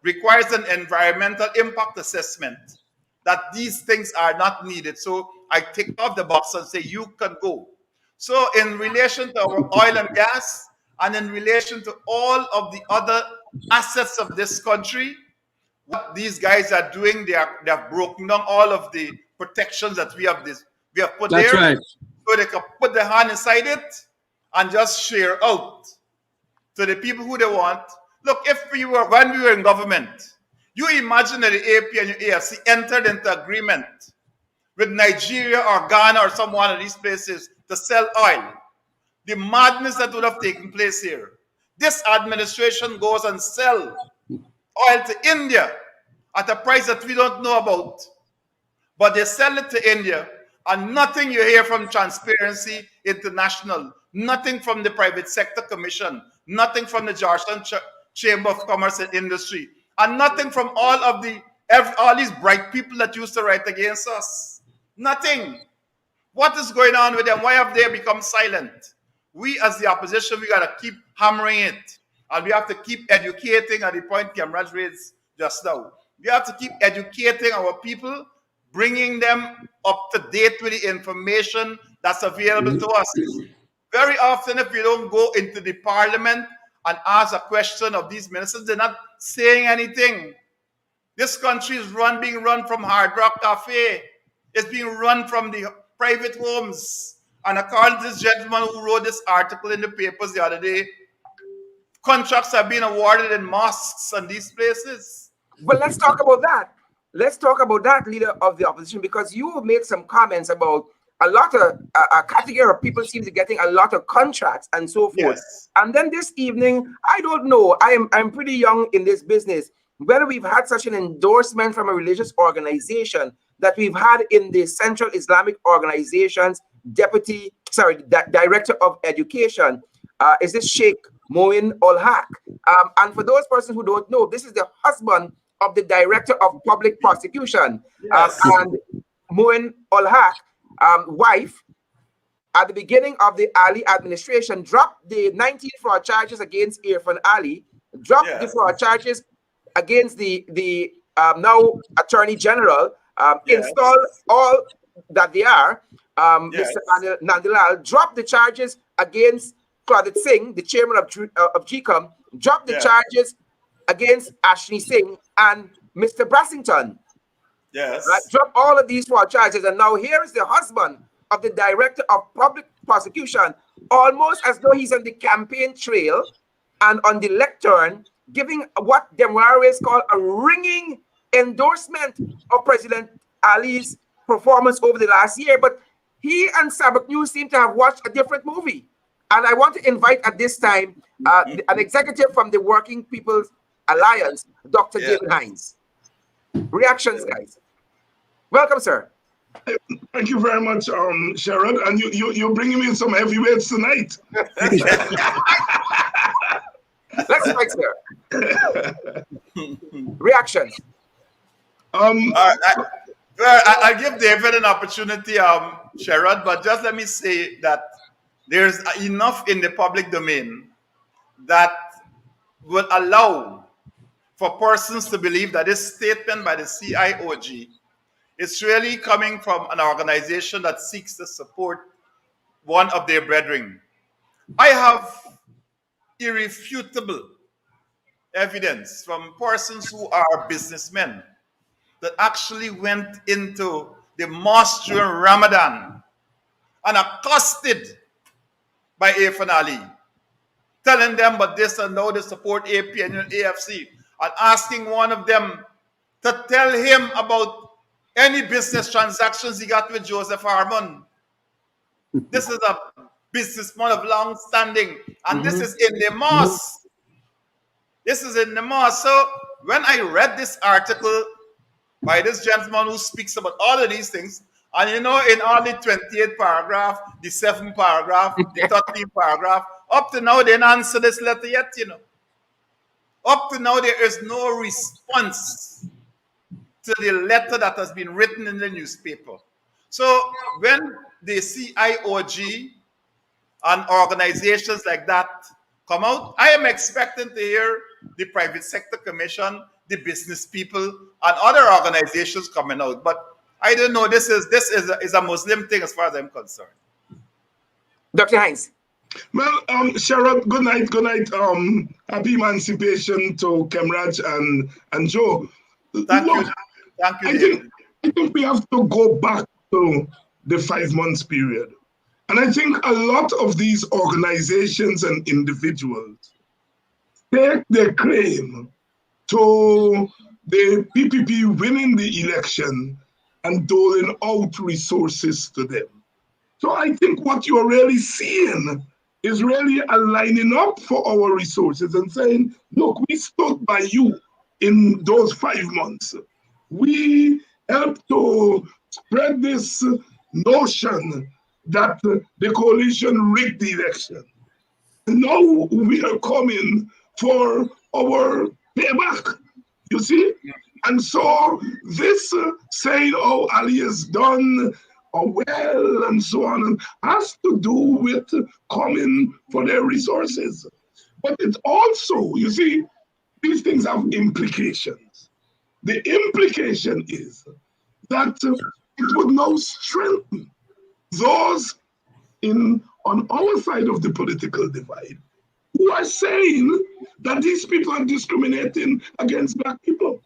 Speaker 3: requires an environmental impact assessment, that these things are not needed. So I take off the box and say, you can go. So in relation to our oil and gas, and in relation to all of the other assets of this country, what these guys are doing, they have broken down all of the protections that we have put
Speaker 2: That's
Speaker 3: there.
Speaker 2: Right.
Speaker 3: So they can put their hand inside it and just share out to the people who they want. Look, when we were in government, you imagine that the AP and the AFC entered into agreement with Nigeria or Ghana or some one of these places to sell oil. The madness that would have taken place here. This administration goes and sells oil to India at a price that we don't know about. But they sell it to India, and nothing you hear from Transparency International, nothing from the Private Sector Commission, nothing from the Georgetown Chamber of Commerce and Industry, and nothing from all these bright people that used to write against us. Nothing. What is going on with them? Why have they become silent? We as the opposition, we got to keep hammering it. And we have to keep educating at the point Khemraj raised just now. We have to keep educating our people, bringing them up to date with the information that's available to us. Very often, if we don't go into the parliament and ask a question of these ministers, they're not saying anything. This country is being run from Hard Rock Cafe. It's being run from the private homes. And according to this gentleman who wrote this article in the papers the other day, contracts are being awarded in mosques and these places.
Speaker 1: But let's talk about that. Let's talk about that, leader of the opposition, because you made some comments about a lot of a category of people seem to be getting a lot of contracts and so forth.
Speaker 3: Yes.
Speaker 1: And then this evening, I don't know, I'm pretty young in this business, whether we've had such an endorsement from a religious organization that we've had in the Central Islamic Organization's Director of Education. Is this Sheikh Moin Ul-Haq? And for those persons who don't know, this is the husband of the Director of Public Prosecution.
Speaker 3: Yes.
Speaker 1: And Moin Ul-Haq wife, at the beginning of the Ali administration, dropped the 19 fraud charges against Irfan Ali, dropped the
Speaker 3: Yes.
Speaker 1: fraud charges against the now Attorney General,
Speaker 3: Yes.
Speaker 1: installed all that they are,
Speaker 3: Yes.
Speaker 1: Mr. Nandilal, dropped the charges against Claudette Singh, the chairman of GCOM, dropped the
Speaker 3: Yeah.
Speaker 1: charges against Ashni Singh and Mr. Brassington.
Speaker 3: Yes.
Speaker 1: Right? Drop all of these fraud charges, and now here is the husband of the director of public prosecution, almost as though he's on the campaign trail and on the lectern, giving what Demwaris call a ringing endorsement of President Ali's performance over the last year. But he and Sabak News seem to have watched a different movie. And I want to invite at this time an executive from the Working People's Alliance, Dr. David Hinds. Reactions, guys. Welcome, sir.
Speaker 4: Thank you very much, Sharon. And you're bringing me some heavyweights tonight.
Speaker 1: Let's fight, sir. Reactions.
Speaker 3: I'll give David an opportunity, Sherrod, but just let me say that there's enough in the public domain that will allow for persons to believe that this statement by the CIOG is really coming from an organization that seeks to support one of their brethren. I have irrefutable evidence from persons who are businessmen that actually went into the mosque during Ramadan and accosted by Irfan Ali, telling them but this and now they support AP and AFC, and asking one of them to tell him about any business transactions he got with Joseph Harmon. This is a businessman of long standing, and this is in the mosque. This is in the mosque. So when I read this article by this gentleman who speaks about all of these things, and you know, in all the 28th paragraph, the 7th paragraph, the 13th paragraph, up to now they didn't answer this letter yet, you know. Up to now there is no response to the letter that has been written in the newspaper. So when the CIOG and organizations like that come out, I am expecting to hear the private sector commission, the business people, and other organizations coming out. But I don't know. This is a Muslim thing as far as I'm concerned.
Speaker 1: Dr. Hinds.
Speaker 4: Well, Sharon, good night. Happy emancipation to Khemraj and Joe.
Speaker 3: Thank
Speaker 4: Look,
Speaker 3: you. Thank you,
Speaker 4: I think we have to go back to the 5 months period. And I think a lot of these organizations and individuals take their claim to the PPP winning the election and doling out resources to them. So I think what you're really seeing is really aligning up for our resources and saying, look, we stood by you in those 5 months. We helped to spread this notion that the coalition rigged the election. Now we are coming for our payback, you see? And so this saying, oh, Ali is done, or well, and so on, has to do with coming for their resources. But it also, you see, these things have implications. The implication is that it would now strengthen those on our side of the political divide who are saying that these people are discriminating against Black people.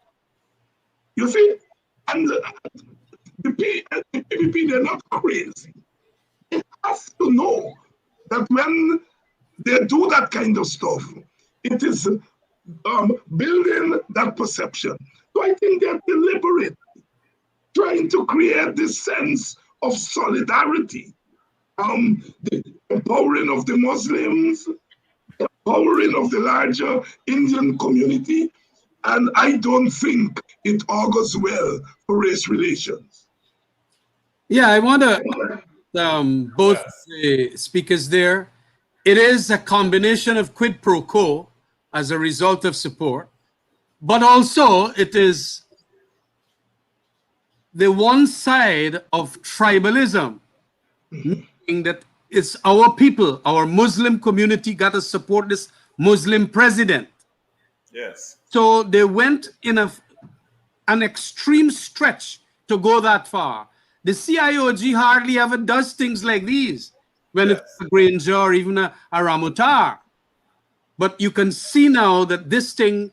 Speaker 4: You see? And the PPP, they're not crazy. They have to know that when they do that kind of stuff, it is building that perception. So I think they're deliberate, trying to create this sense of solidarity, the empowering of the Muslims, the empowering of the larger Indian community, and I don't think it augurs well for race relations.
Speaker 2: Yeah, I want to both the speakers there. It is a combination of quid pro quo as a result of support, but also it is the one side of tribalism, meaning that it's our people, our Muslim community got to support this Muslim president.
Speaker 3: Yes.
Speaker 2: So they went in an extreme stretch to go that far. The CIOG hardly ever does things like these when it's
Speaker 3: Yes.
Speaker 2: a Granger or even a Ramutar. But you can see now that this thing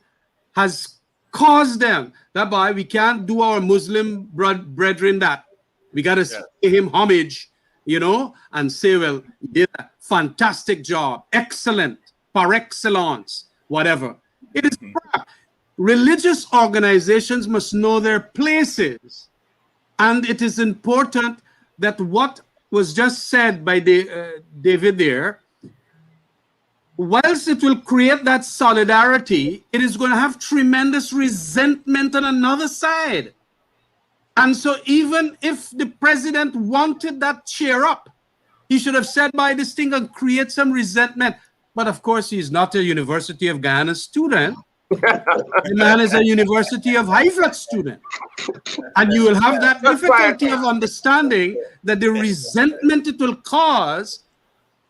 Speaker 2: has caused them that by we can't do our Muslim brethren that. We got to pay him homage, and say, well, he did a fantastic job, excellent, par excellence, whatever. It is crap. Religious organizations must know their places. And it is important that what was just said by David there, whilst it will create that solidarity, it is going to have tremendous resentment on another side. And so even if the president wanted that cheer up, he should have said by this thing and create some resentment. But of course, he's not a University of Ghana student. The man is a University of Haifa student. And you will have that difficulty of understanding that the resentment it will cause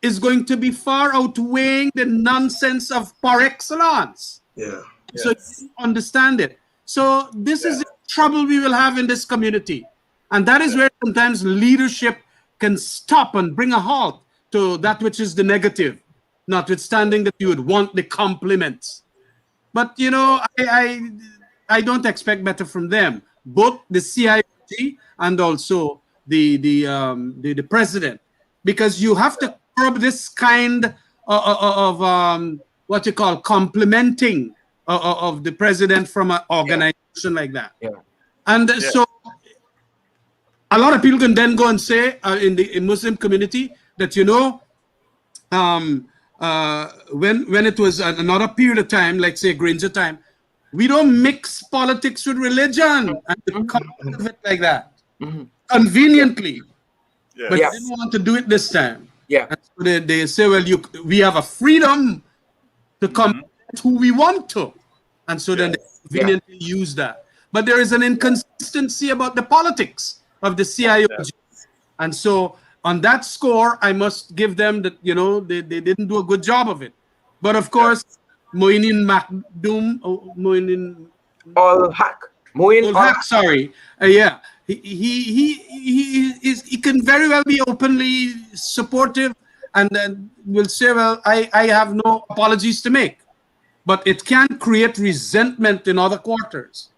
Speaker 2: is going to be far outweighing the nonsense of par excellence.
Speaker 4: Yeah.
Speaker 2: So you understand it. So this is the trouble we will have in this community. And that is where sometimes leadership can stop and bring a halt to that which is the negative, notwithstanding that you would want the compliments. But, I don't expect better from them, both the CIOG and also the president, because you have to curb this kind of what you call complimenting of the president from an organization like that.
Speaker 1: Yeah.
Speaker 2: And so a lot of people can then go and say in the Muslim community that, when it was another period of time, like say Granger time, we don't mix politics with religion and come out of it like that conveniently.
Speaker 3: Yes.
Speaker 2: But they didn't want to do it this time.
Speaker 1: Yeah.
Speaker 2: And so they say, well, we have a freedom to come who we want to. And so then they conveniently use that. But there is an inconsistency about the politics of the CIOG. And so on that score, I must give them that, they didn't do a good job of it. But of course, Moinin Haq, sorry. He can very well be openly supportive and then will say, well, I have no apologies to make. But it can create resentment in other quarters.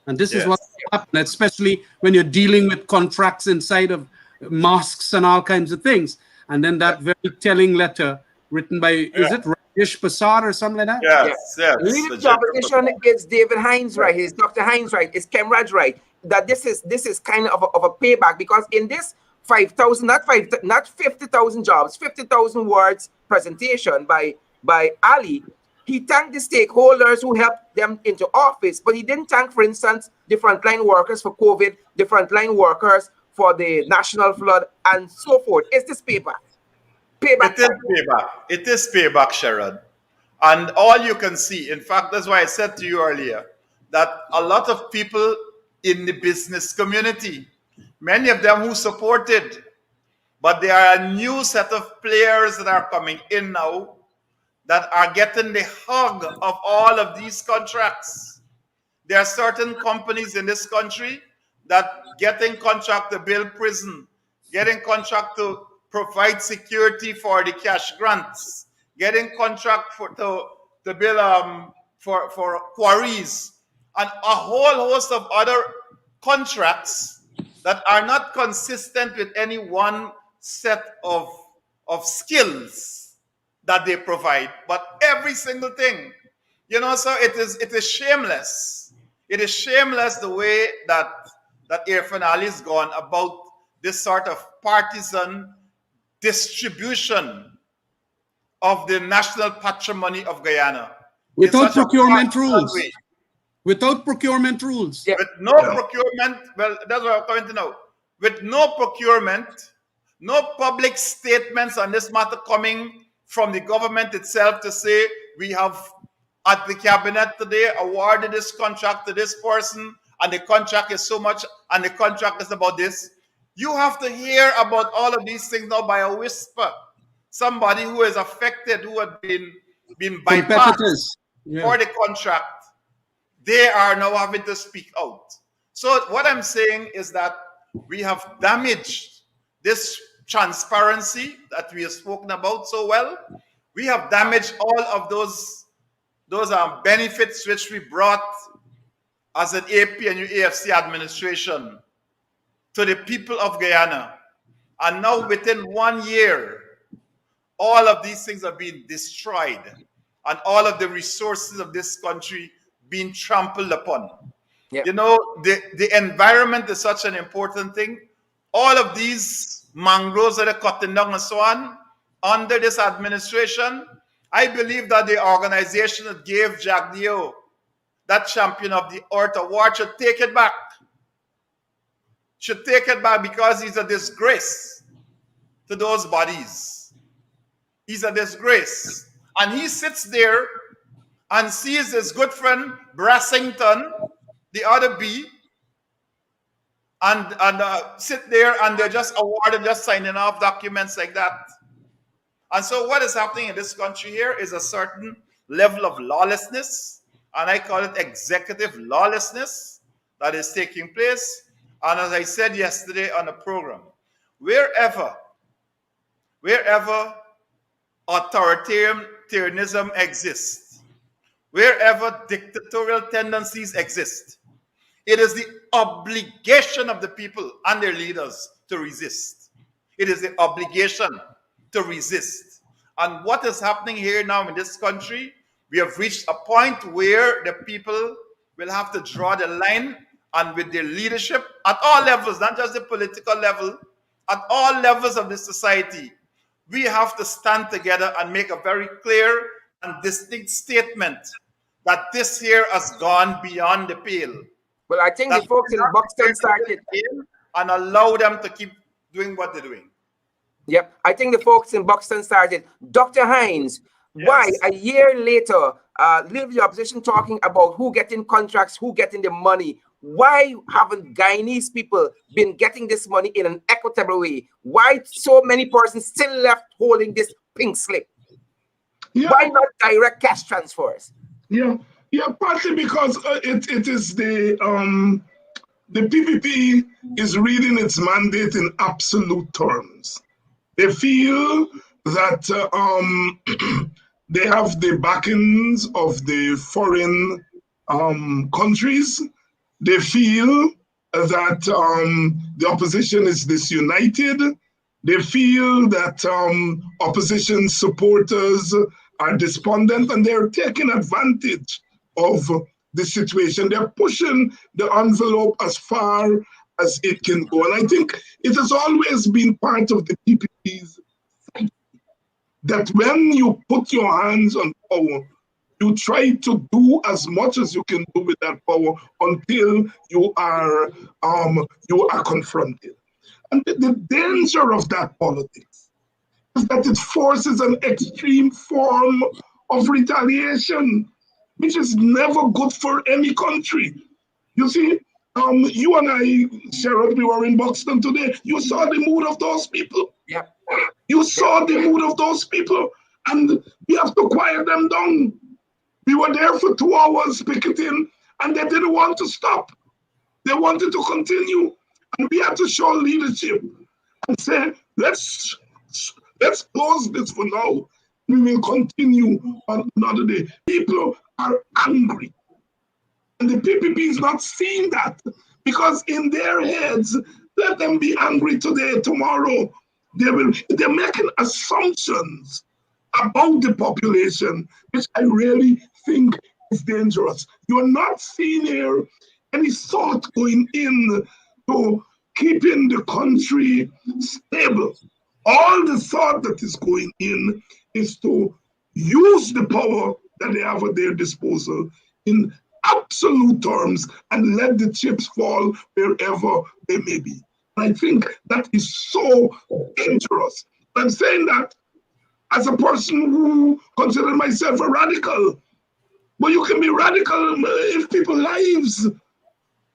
Speaker 2: And this is what happens, especially when you're dealing with contracts inside of mosques and all kinds of things. And then that very telling letter written by, is it Rajesh Prasad or something like that?
Speaker 3: Yes.
Speaker 1: Leading the opposition is David Hinds right, is Dr. Hinds right, is Khemraj right, that this is kind of a payback, because in this 5,000, not 50,000 jobs, 50,000 words presentation by Ali, he thanked the stakeholders who helped them into office, but he didn't thank, for instance, the frontline workers for COVID, the frontline workers for the national flood, and so forth. Is this payback? Payback.
Speaker 3: It is payback. It is payback, Sherrod. And all you can see, in fact, that's why I said to you earlier, that a lot of people in the business community, many of them who supported, but there are a new set of players that are coming in now that are getting the hug of all of these contracts. There are certain companies in this country that getting contract to build prison, getting contract to provide security for the cash grants, getting contract to build for quarries, and a whole host of other contracts that are not consistent with any one set of skills that they provide, but every single thing, so it is shameless. It is shameless the way that Irfan Ali has gone about this sort of partisan distribution of the national patrimony of Guyana.
Speaker 2: Without procurement rules. Without procurement rules.
Speaker 3: With no procurement, well, that's what I'm coming to know. With no procurement, no public statements on this matter coming from the government itself to say, we have at the cabinet today awarded this contract to this person and the contract is so much, and the contract is about this. You have to hear about all of these things now by a whisper. Somebody who is affected, who had been bypassed
Speaker 2: Competitors. Yeah.
Speaker 3: for the contract, they are now having to speak out. So what I'm saying is that we have damaged this transparency that we have spoken about so well. We have damaged all of those benefits which we brought as an APNU AFC administration to the people of Guyana. And now within 1 year, all of these things are being destroyed and all of the resources of this country being trampled upon.
Speaker 1: Yep.
Speaker 3: You know, the environment is such an important thing. All of these mangroves that are cutting down and so on, under this administration, I believe that the organization that gave Jagdeo that champion of the earth award should take it back. Should take it back because he's a disgrace to those bodies. He's a disgrace. And he sits there and sees his good friend Brassington, the other B, and sit there and they're just awarded, just signing off documents like that. And so what is happening in this country here is a certain level of lawlessness, and I call it executive lawlessness, that is taking place. And as I said yesterday on the program, wherever authoritarianism exists, wherever dictatorial tendencies exist, it is the obligation of the people and their leaders to resist. It is the obligation to resist. And what is happening here now in this country, we have reached a point where the people will have to draw the line, and with their leadership at all levels, not just the political level, at all levels of the society, we have to stand together and make a very clear and distinct statement that this here has gone beyond the pale.
Speaker 1: Well, I think the folks in Buxton started.
Speaker 3: And allow them to keep doing what they're doing.
Speaker 1: Yep, I think the folks in Buxton started. Dr. Hinds,
Speaker 3: Yes.
Speaker 1: why a year later, leave the opposition talking about who getting contracts, who getting the money? Why haven't Guyanese people been getting this money in an equitable way? Why so many persons still left holding this pink slip?
Speaker 4: Yeah.
Speaker 1: Why not direct cash transfers?
Speaker 4: Yeah, partly because it is the PPP is reading its mandate in absolute terms. They feel that they have the backings of the foreign countries. They feel that the opposition is disunited. They feel that opposition supporters are despondent, and they're taking advantage of the situation. They're pushing the envelope as far as it can go. And I think it has always been part of the PPP's that when you put your hands on power, you try to do as much as you can do with that power until you are confronted. And the danger of that politics is that it forces an extreme form of retaliation, which is never good for any country. You see, you and I, Sherrod, we were in Buxton today. You saw the mood of those people.
Speaker 1: Yeah.
Speaker 4: You saw the mood of those people, and we have to quiet them down. We were there for 2 hours picketing, and they didn't want to stop. They wanted to continue, and we had to show leadership and say, let's close this for now. We will continue on another day. People are angry. And the PPP is not seeing that, because in their heads, let them be angry today, tomorrow. They're making assumptions about the population, which I really think is dangerous. You're not seeing here any thought going in to keeping the country stable. All the thought that is going in is to use the power that they have at their disposal in absolute terms and let the chips fall wherever they may be. I think that is so dangerous. I'm saying that as a person who considers myself a radical. But you can be radical if people's lives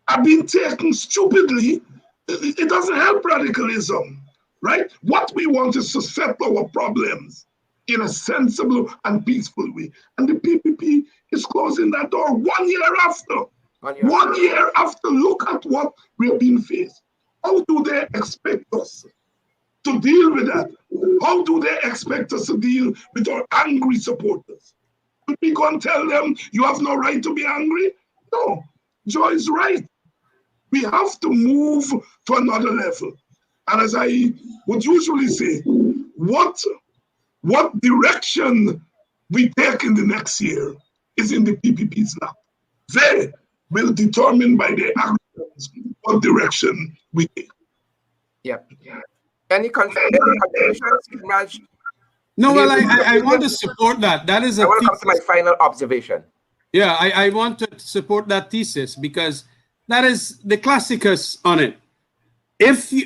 Speaker 4: are being taken stupidly, it doesn't help radicalism, right? What we want is to settle our problems in a sensible and peaceful way. And the PPP is closing that door 1 year after.
Speaker 1: 1 year.
Speaker 4: 1 year after, look at what we're being faced. How do they expect us to deal with that? How do they expect us to deal with our angry supporters? Could we go and tell them you have no right to be angry? No, Joe is right. We have to move to another level. And as I would usually say, what direction we take in the next year is in the PPP's lap. They will determine by their actions what direction we take.
Speaker 1: Yep. Any contributions, Khemraj?
Speaker 2: No, well, I want to support that. That is a
Speaker 1: I want to come to my final observation.
Speaker 2: Yeah, I want to support that thesis because that is the classicus on it.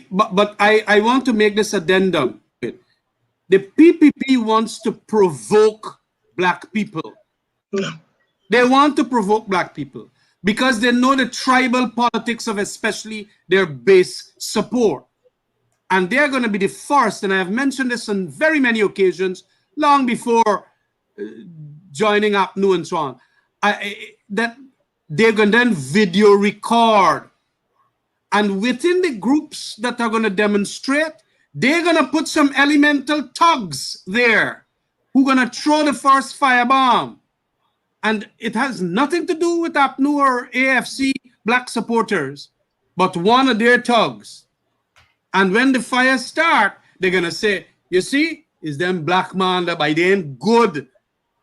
Speaker 2: But I want to make this addendum. The PPP wants to provoke black people. They want to provoke black people because they know the tribal politics of especially their base support. And they're going to be the first, and I have mentioned this on very many occasions, long before joining APNU and so on, that they're going to then video record. And within the groups that are going to demonstrate, they're going to put some elemental thugs there who are going to throw the first firebomb. And it has nothing to do with APNU or AFC black supporters, but one of their thugs. And when the fire start, they're going to say, you see, it's them black man that by they ain't good.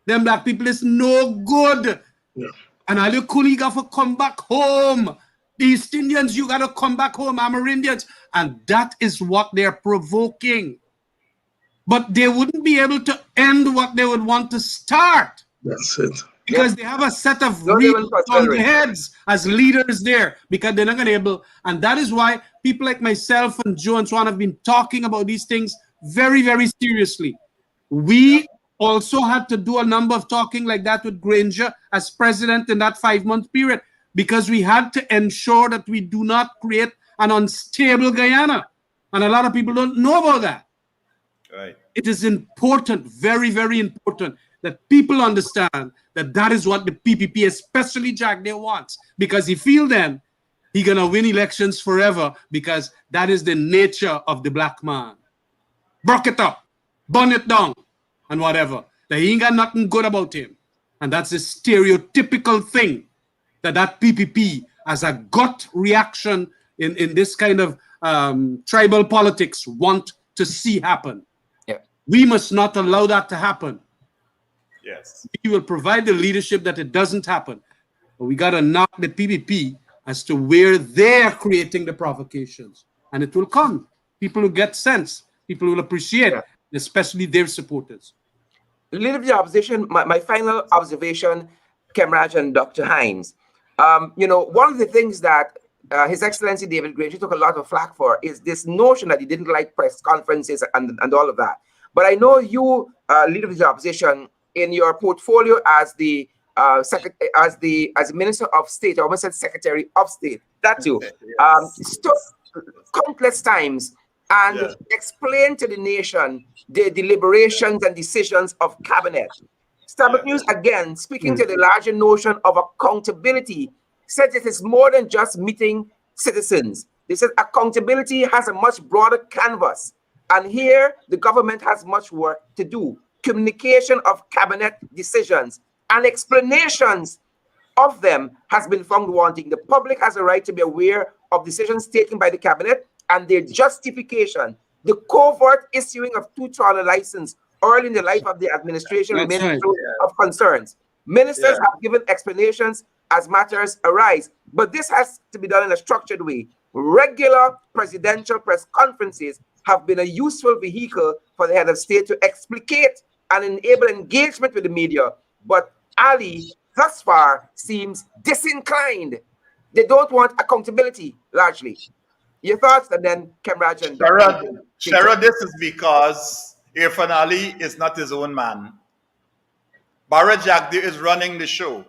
Speaker 2: Them black people is no good. Yeah. And all your colleagues have to come back home. The East Indians, you got to come back home, Amerindians. And that is what they're provoking. But they wouldn't be able to end what they would want to start.
Speaker 4: That's it.
Speaker 2: Because they have a set of real on the heads as leaders there, because they're not going to be able, and that is why people like myself and Joe and so on have been talking about these things very, very seriously. We also had to do a number of talking like that with Granger as president in that 5-month period, because we had to ensure that we do not create an unstable Guyana. And a lot of people don't know about that.
Speaker 3: Right.
Speaker 2: It is important, very, very important, that people understand that that is what the PPP, especially Jack, they wants. Because he feel then he gonna win elections forever, because that is the nature of the black man. Broke it up, burn it down, and whatever. That he ain't got nothing good about him. And that's the stereotypical thing that PPP, as a gut reaction in this kind of tribal politics, want to see happen.
Speaker 1: Yeah.
Speaker 2: We must not allow that to happen.
Speaker 3: Yes.
Speaker 2: We will provide the leadership that it doesn't happen. But we got to knock the PPP as to where they're creating the provocations. And it will come. People who get sense, people who will appreciate, especially their supporters.
Speaker 1: Leader of the opposition, my final observation, Khemraj and Dr. Hinds. One of the things that His Excellency David Granger took a lot of flack for is this notion that he didn't like press conferences and all of that. But I know you, Leader of the opposition, in your portfolio as the Minister of State, I almost said Secretary of State, that too, stood countless times and explained to the nation the deliberations and decisions of cabinet. Starbuck News, again, speaking to the larger notion of accountability, said it is more than just meeting citizens. They said accountability has a much broader canvas. And here, the government has much work to do. Communication of cabinet decisions and explanations of them has been found wanting. The public has a right to be aware of decisions taken by the cabinet and their justification. The covert issuing of 2 trawler license early in the life of the administration remains a source of concerns. Ministers have given explanations as matters arise, but this has to be done in a structured way. Regular presidential press conferences have been a useful vehicle for the head of state to explicate and enable engagement with the media. But Ali, thus far, seems disinclined. They don't want accountability, largely. Your thoughts, and then Khemraj and
Speaker 3: Shara, this is because Irfan Ali is not his own man. Barra Jagdi is running the show.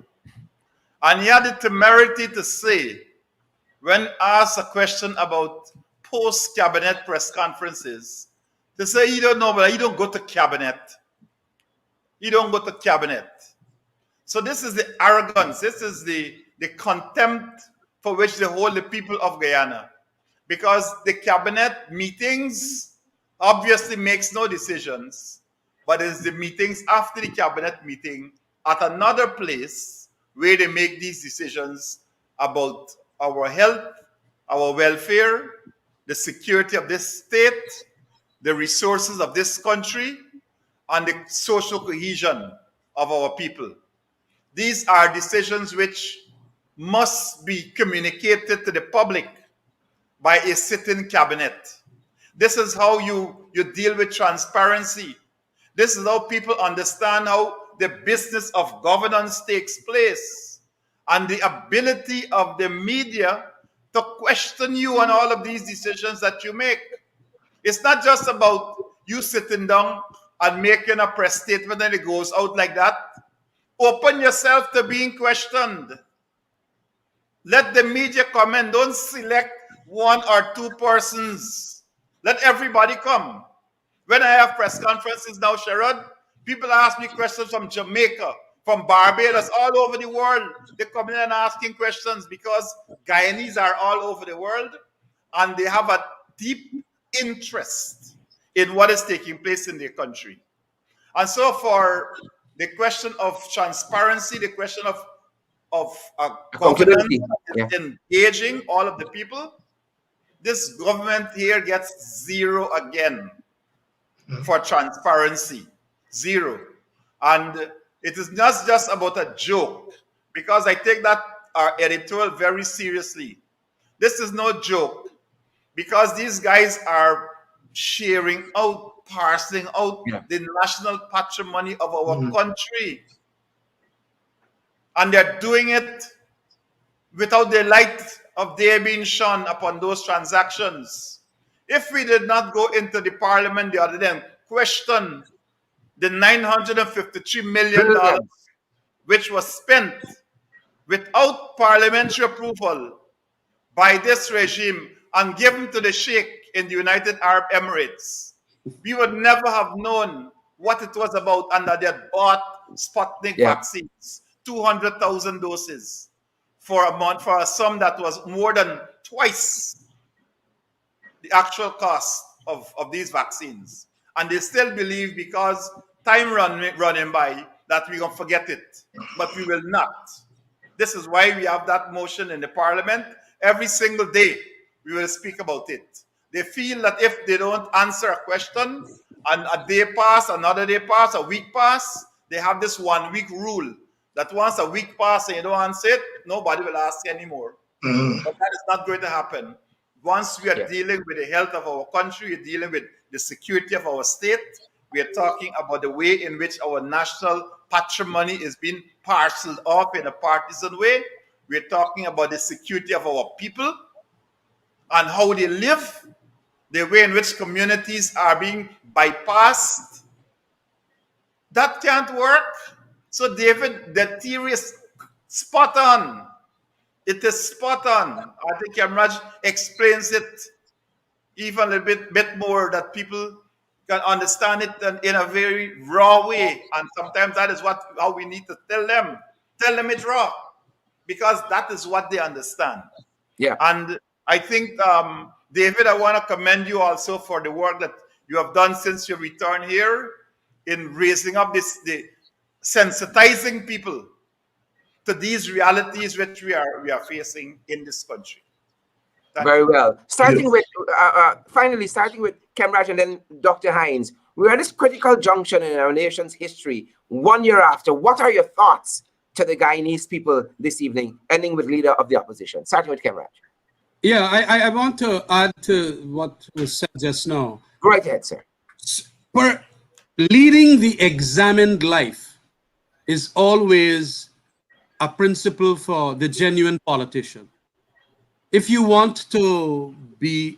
Speaker 3: And he had the temerity to say when asked a question about post-cabinet press conferences, they say, you don't know, but you don't go to cabinet. You don't go to cabinet. So this is the arrogance. This is the contempt for which they hold the people of Guyana. Because the cabinet meetings obviously makes no decisions, but it's the meetings after the cabinet meeting at another place where they make these decisions about our health, our welfare, the security of this state, the resources of this country, and the social cohesion of our people. These are decisions which must be communicated to the public by a sitting cabinet. This is how you deal with transparency. This is how people understand how the business of governance takes place, and the ability of the media to question you on all of these decisions that you make. It's not just about you sitting down and making a press statement and it goes out like that. Open yourself to being questioned. Let the media come in. Don't select one or two persons. Let everybody come. When I have press conferences now, Sherrod, people ask me questions from Jamaica, from Barbados, all over the world. They come in and asking questions because Guyanese are all over the world and they have a deep interest in what is taking place in their country. And so for the question of transparency, the question of governance engaging all of the people, this government here gets zero again for transparency. Zero. And it is not just about a joke, because I take that editorial very seriously. This is no joke, because these guys are sharing out, parceling out the national patrimony of our country. And they're doing it without the light of day being shone upon those transactions. If we did not go into the parliament the other day, question the $953 million which was spent without parliamentary approval by this regime and given to the Sheikh in the United Arab Emirates, we would never have known what it was about, and that they had bought Sputnik vaccines, 200,000 doses for a month, for a sum that was more than twice the actual cost of these vaccines. And they still believe, because time running by, that we're going to forget it. But we will not. This is why we have that motion in the parliament. Every single day, we will speak about it. They feel that if they don't answer a question, and a day pass, another day pass, a week pass, they have this 1 week rule that once a week passes and you don't answer it, nobody will ask anymore. But that is not going to happen. Once we are dealing with the health of our country, we're dealing with the security of our state, we are talking about the way in which our national patrimony is being parceled off in a partisan way. We're talking about the security of our people and how they live, the way in which communities are being bypassed. That can't work. So David, the theory is spot on. It is spot on. I think Khemraj explains it even a little bit more, that people can understand it in a very raw way. And sometimes that is how we need to tell them. Tell them it's raw, because that is what they understand.
Speaker 1: Yeah.
Speaker 3: And I think, David, I want to commend you also for the work that you have done since your return here in raising up the sensitizing people to these realities which we are facing in this country.
Speaker 1: Very well. Starting with, finally, starting with Khemraj and then Dr. Hinds. We're at this critical junction in our nation's history. 1 year after, what are your thoughts to the Guyanese people this evening, ending with leader of the opposition? Starting with Khemraj.
Speaker 2: Yeah, I want to add to what was said just now.
Speaker 1: Go right ahead, sir.
Speaker 2: Leading the examined life is always a principle for the genuine politician. If you want to be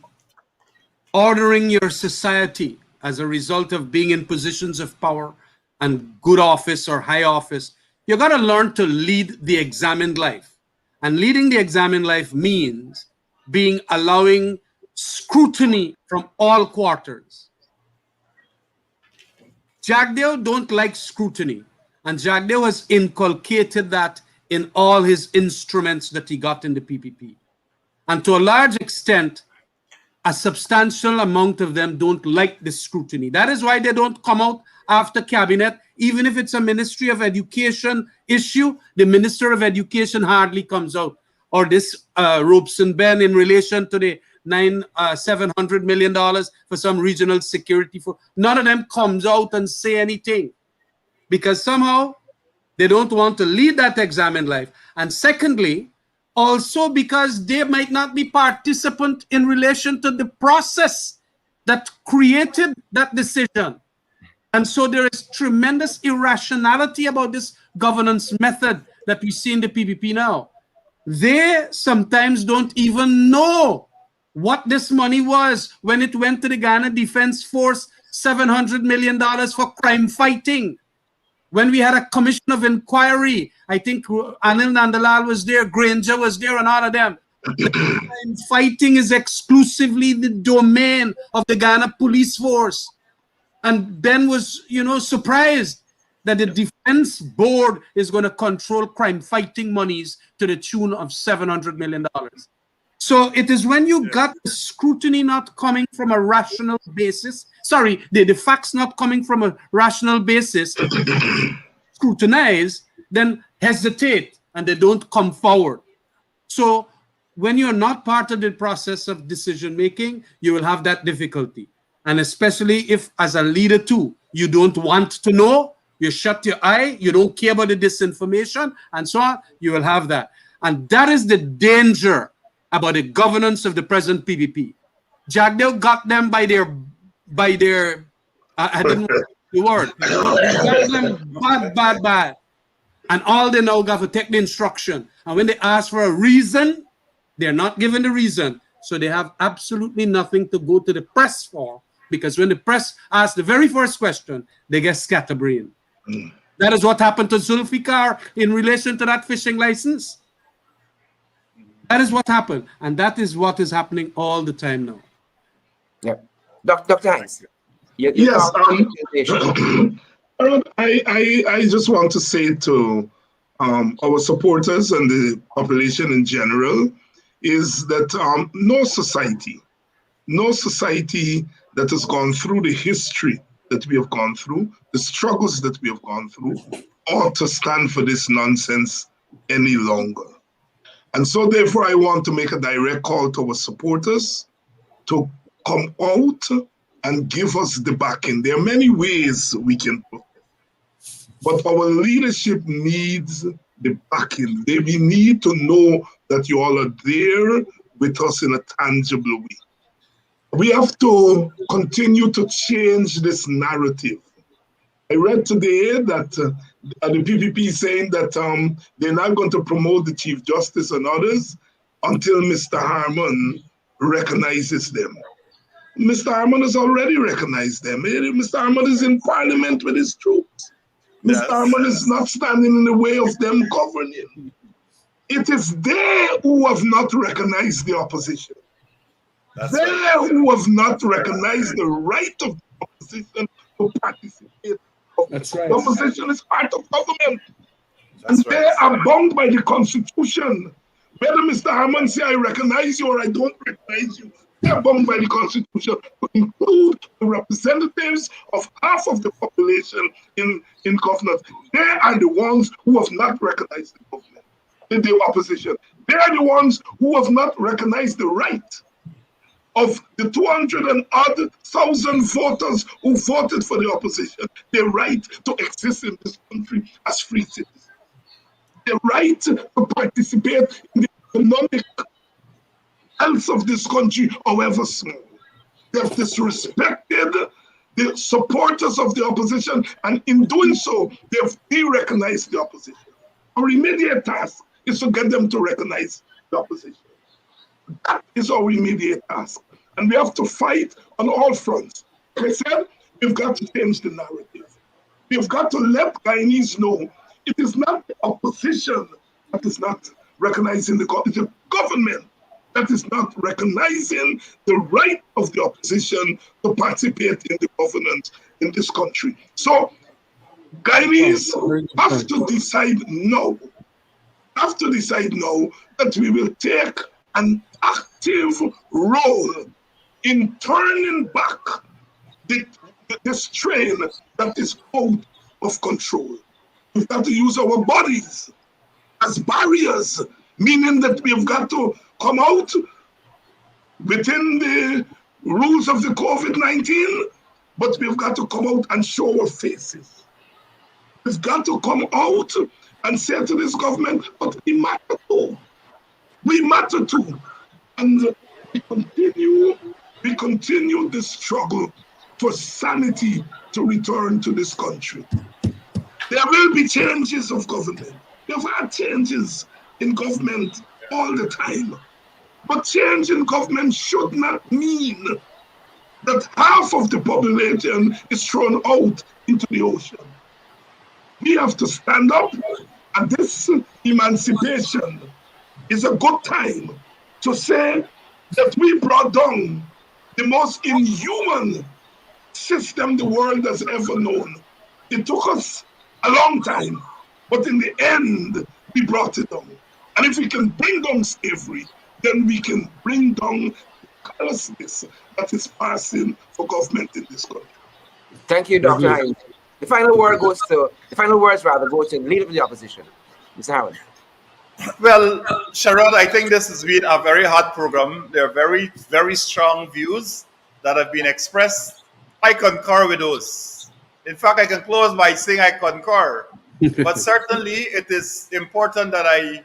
Speaker 2: ordering your society as a result of being in positions of power and good office or high office, you got to learn to lead the examined life. And leading the examined life means being allowing scrutiny from all quarters. Jagdeo don't like scrutiny, and Jagdeo has inculcated that in all his instruments that he got in the PPP. And to a large extent, a substantial amount of them don't like the scrutiny. That is why they don't come out after cabinet. Even if it's a Ministry of Education issue, the Minister of Education hardly comes out. Or this Robeson Ben in relation to the $700 million for some regional security. None of them comes out and say anything, because somehow they don't want to lead that exam in life. And secondly, also because they might not be participant in relation to the process that created that decision. And so there is tremendous irrationality about this governance method that we see in the PPP now. They sometimes don't even know what this money was when it went to the Ghana Defense Force, $700 million for crime fighting. When we had a commission of inquiry, I think Anil Nandalal was there, Granger was there, and all of them. Crime fighting is exclusively the domain of the Ghana Police Force. And Ben was, surprised that the Defense Board is going to control crime fighting monies to the tune of $700 million. So it is when you got the scrutiny not coming from a rational basis, the facts not coming from a rational basis, scrutinize, then hesitate, and they don't come forward. So when you're not part of the process of decision making, you will have that difficulty. And especially if, as a leader too, you don't want to know, you shut your eye, you don't care about the disinformation, and so on, you will have that. And that is the danger about the governance of the present PPP. Jagdeo got them by their I didn't know the word. He got them bad. And all they now got to take the instruction. And when they ask for a reason, they're not given the reason. So they have absolutely nothing to go to the press for, because when the press asks the very first question, they get scatterbrained. That is what happened to Zulfikar in relation to that fishing license. That is what happened. And that is what is happening all the time now.
Speaker 1: Yeah. Dr. Hinds.
Speaker 4: Yes. I just want to say to our supporters and the population in general is that no society that has gone through the history that we have gone through, the struggles that we have gone through, ought to stand for this nonsense any longer. And so therefore I want to make a direct call to our supporters to come out and give us the backing. There are many ways we can protest, but our leadership needs the backing. We need to know that you all are there with us in a tangible way. We have to continue to change this narrative. I read today that the PPP is saying that they're not going to promote the Chief Justice and others until Mr. Harmon recognizes them. Mr. Harmon has already recognized them. Mr. Harmon is in Parliament with his troops. Mr. Harmon is not standing in the way of them governing. It is they who have not recognized the opposition. Who have not recognized the right of the opposition to participate.
Speaker 2: That's right.
Speaker 4: The opposition is part of government. They are bound by the Constitution. Whether Mr. Harmon say, I recognize you or I don't recognize you, they are bound by the Constitution to include the representatives of half of the population in government. They are the ones who have not recognized the government, the opposition. They are the ones who have not recognized the right of the 200,000 voters who voted for the opposition, their right to exist in this country as free citizens, their right to participate in the economic health of this country, however small. They have disrespected the supporters of the opposition, and in doing so, they have de-recognized the opposition. Our immediate task is to get them to recognize the opposition. That is our immediate task. And we have to fight on all fronts. Like I said, we've got to change the narrative. We've got to let Guyanese know it is not the opposition that is not recognizing the government. that is not recognizing the right of the opposition to participate in the governance in this country. So Guyanese have to decide now, that we will take an active role in turning back the strain that is out of control. We've got to use our bodies as barriers, meaning that we've got to come out within the rules of the COVID-19, but we've got to come out and show our faces. We've got to come out and say to this government, but we matter too. We matter too. And we continue the struggle for sanity to return to this country. There will be changes of government. We've had changes in government all the time. But change in government should not mean that half of the population is thrown out into the ocean. We have to stand up, and this emancipation is a good time to say that we brought down the most inhuman system the world has ever known. It took us a long time, but in the end, we brought it down. And if we can bring down slavery, then we can bring down the callousness that is passing for government in this country.
Speaker 1: Thank you, Dr. Hinds. The final words go to the leader of the opposition, Mr. Harmon.
Speaker 3: Well, Sharad, I think this has been a very hot program. There are very, very strong views that have been expressed. I concur with those. In fact, I can close by saying I concur. But certainly it is important that I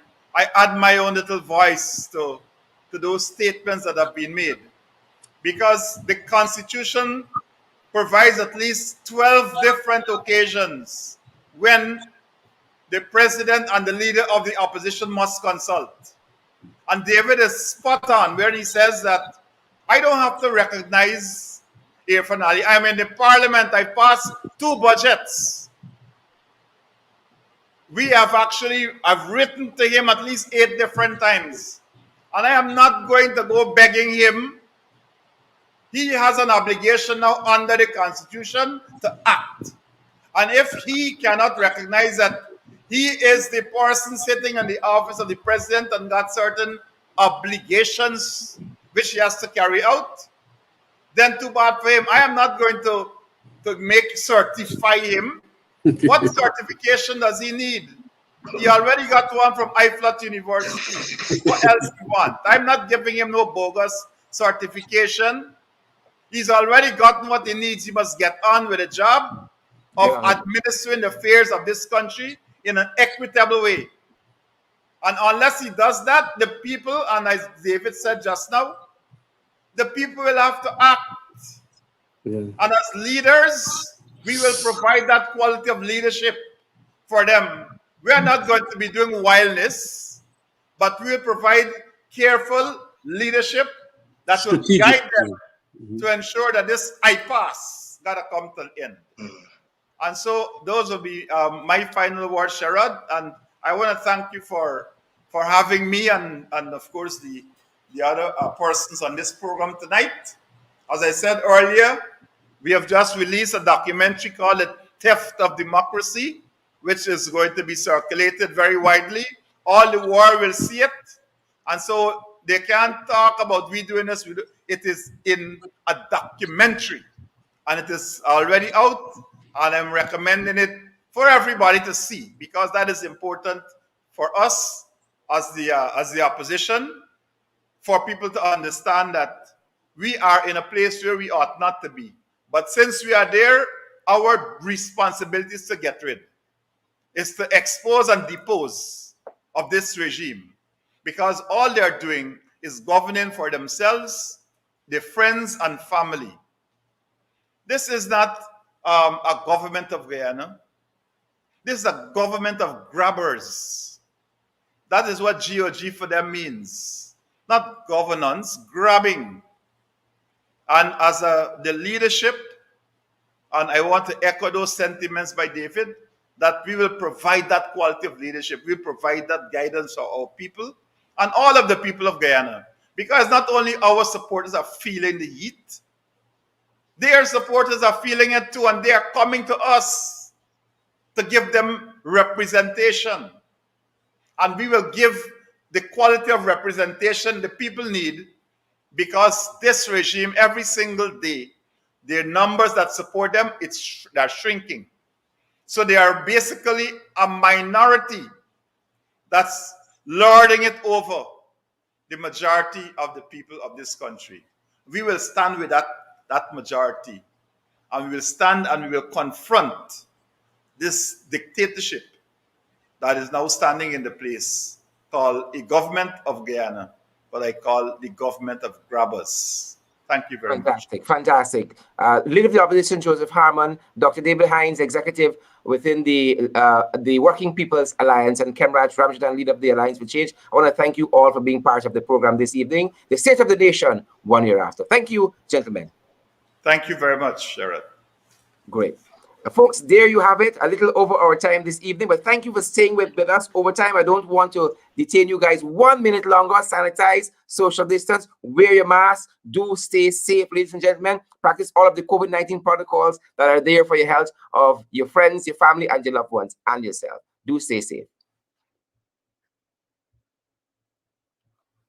Speaker 3: add my own little voice to those statements that have been made. Because the Constitution provides at least 12 different occasions when the president and the leader of the opposition must consult. And David is spot on where he says that I don't have to recognize Irfan Ali. I'm in the parliament. I passed 2 budgets. I've written to him at least 8 different times. And I am not going to go begging him. He has an obligation now under the Constitution to act. And if he cannot recognize that he is the person sitting in the office of the president and got certain obligations which he has to carry out, then too bad for him. I am not going to certify him. What certification does he need? He already got one from IFLAT University. What else do you want? I'm not giving him no bogus certification. He's already gotten what he needs. He must get on with the job of administering the affairs of this country in an equitable way. And unless he does that, the people, and as David said just now, the people will have to act. Yeah. And as leaders, we will provide that quality of leadership for them. We are not going to be doing wildness, but we will provide careful leadership that will guide them to ensure that this impasse got to come to an end. And so those will be my final words, Sharad. And I want to thank you for having me and of course, the other persons on this program tonight. As I said earlier, we have just released a documentary called The Theft of Democracy, which is going to be circulated very widely. All the world will see it. And so they can't talk about we doing this. It is in a documentary. And it is already out. And I'm recommending it for everybody to see, because that is important for us as the opposition, for people to understand that we are in a place where we ought not to be. But since we are there, our responsibility is to get rid, is to expose and depose of this regime, because all they're doing is governing for themselves, their friends and family. This is not a government of Guyana. This is a government of grabbers. That is what GOG for them means. Not governance, grabbing. And as the leadership, and I want to echo those sentiments by David, that we will provide that quality of leadership. We'll provide that guidance for our people and all of the people of Guyana. Because not only our supporters are feeling the heat, their supporters are feeling it too, and they are coming to us to give them representation. And we will give the quality of representation the people need, because this regime, every single day, the numbers that support them, they're shrinking. So they are basically a minority that's lording it over the majority of the people of this country. We will stand with that majority, and we will stand and we will confront this dictatorship that is now standing in the place called a government of Guyana, what I call the government of grabbers. Thank you very much.
Speaker 1: Fantastic. Leader of the Opposition, Joseph Harmon, Dr. David Hinds, Executive within the Working People's Alliance, and Khemraj Ramjattan, Leader of the Alliance for Change. I want to thank you all for being part of the program this evening. The State of the Nation, 1 year after. Thank you, gentlemen.
Speaker 3: Thank you very much, Sherrod.
Speaker 1: Great. Folks, there you have it. A little over our time this evening, but thank you for staying with us over time. I don't want to detain you guys 1 minute longer. Sanitize, social distance, wear your mask. Do stay safe, ladies and gentlemen. Practice all of the COVID-19 protocols that are there for your health of your friends, your family, and your loved ones, and yourself. Do stay safe.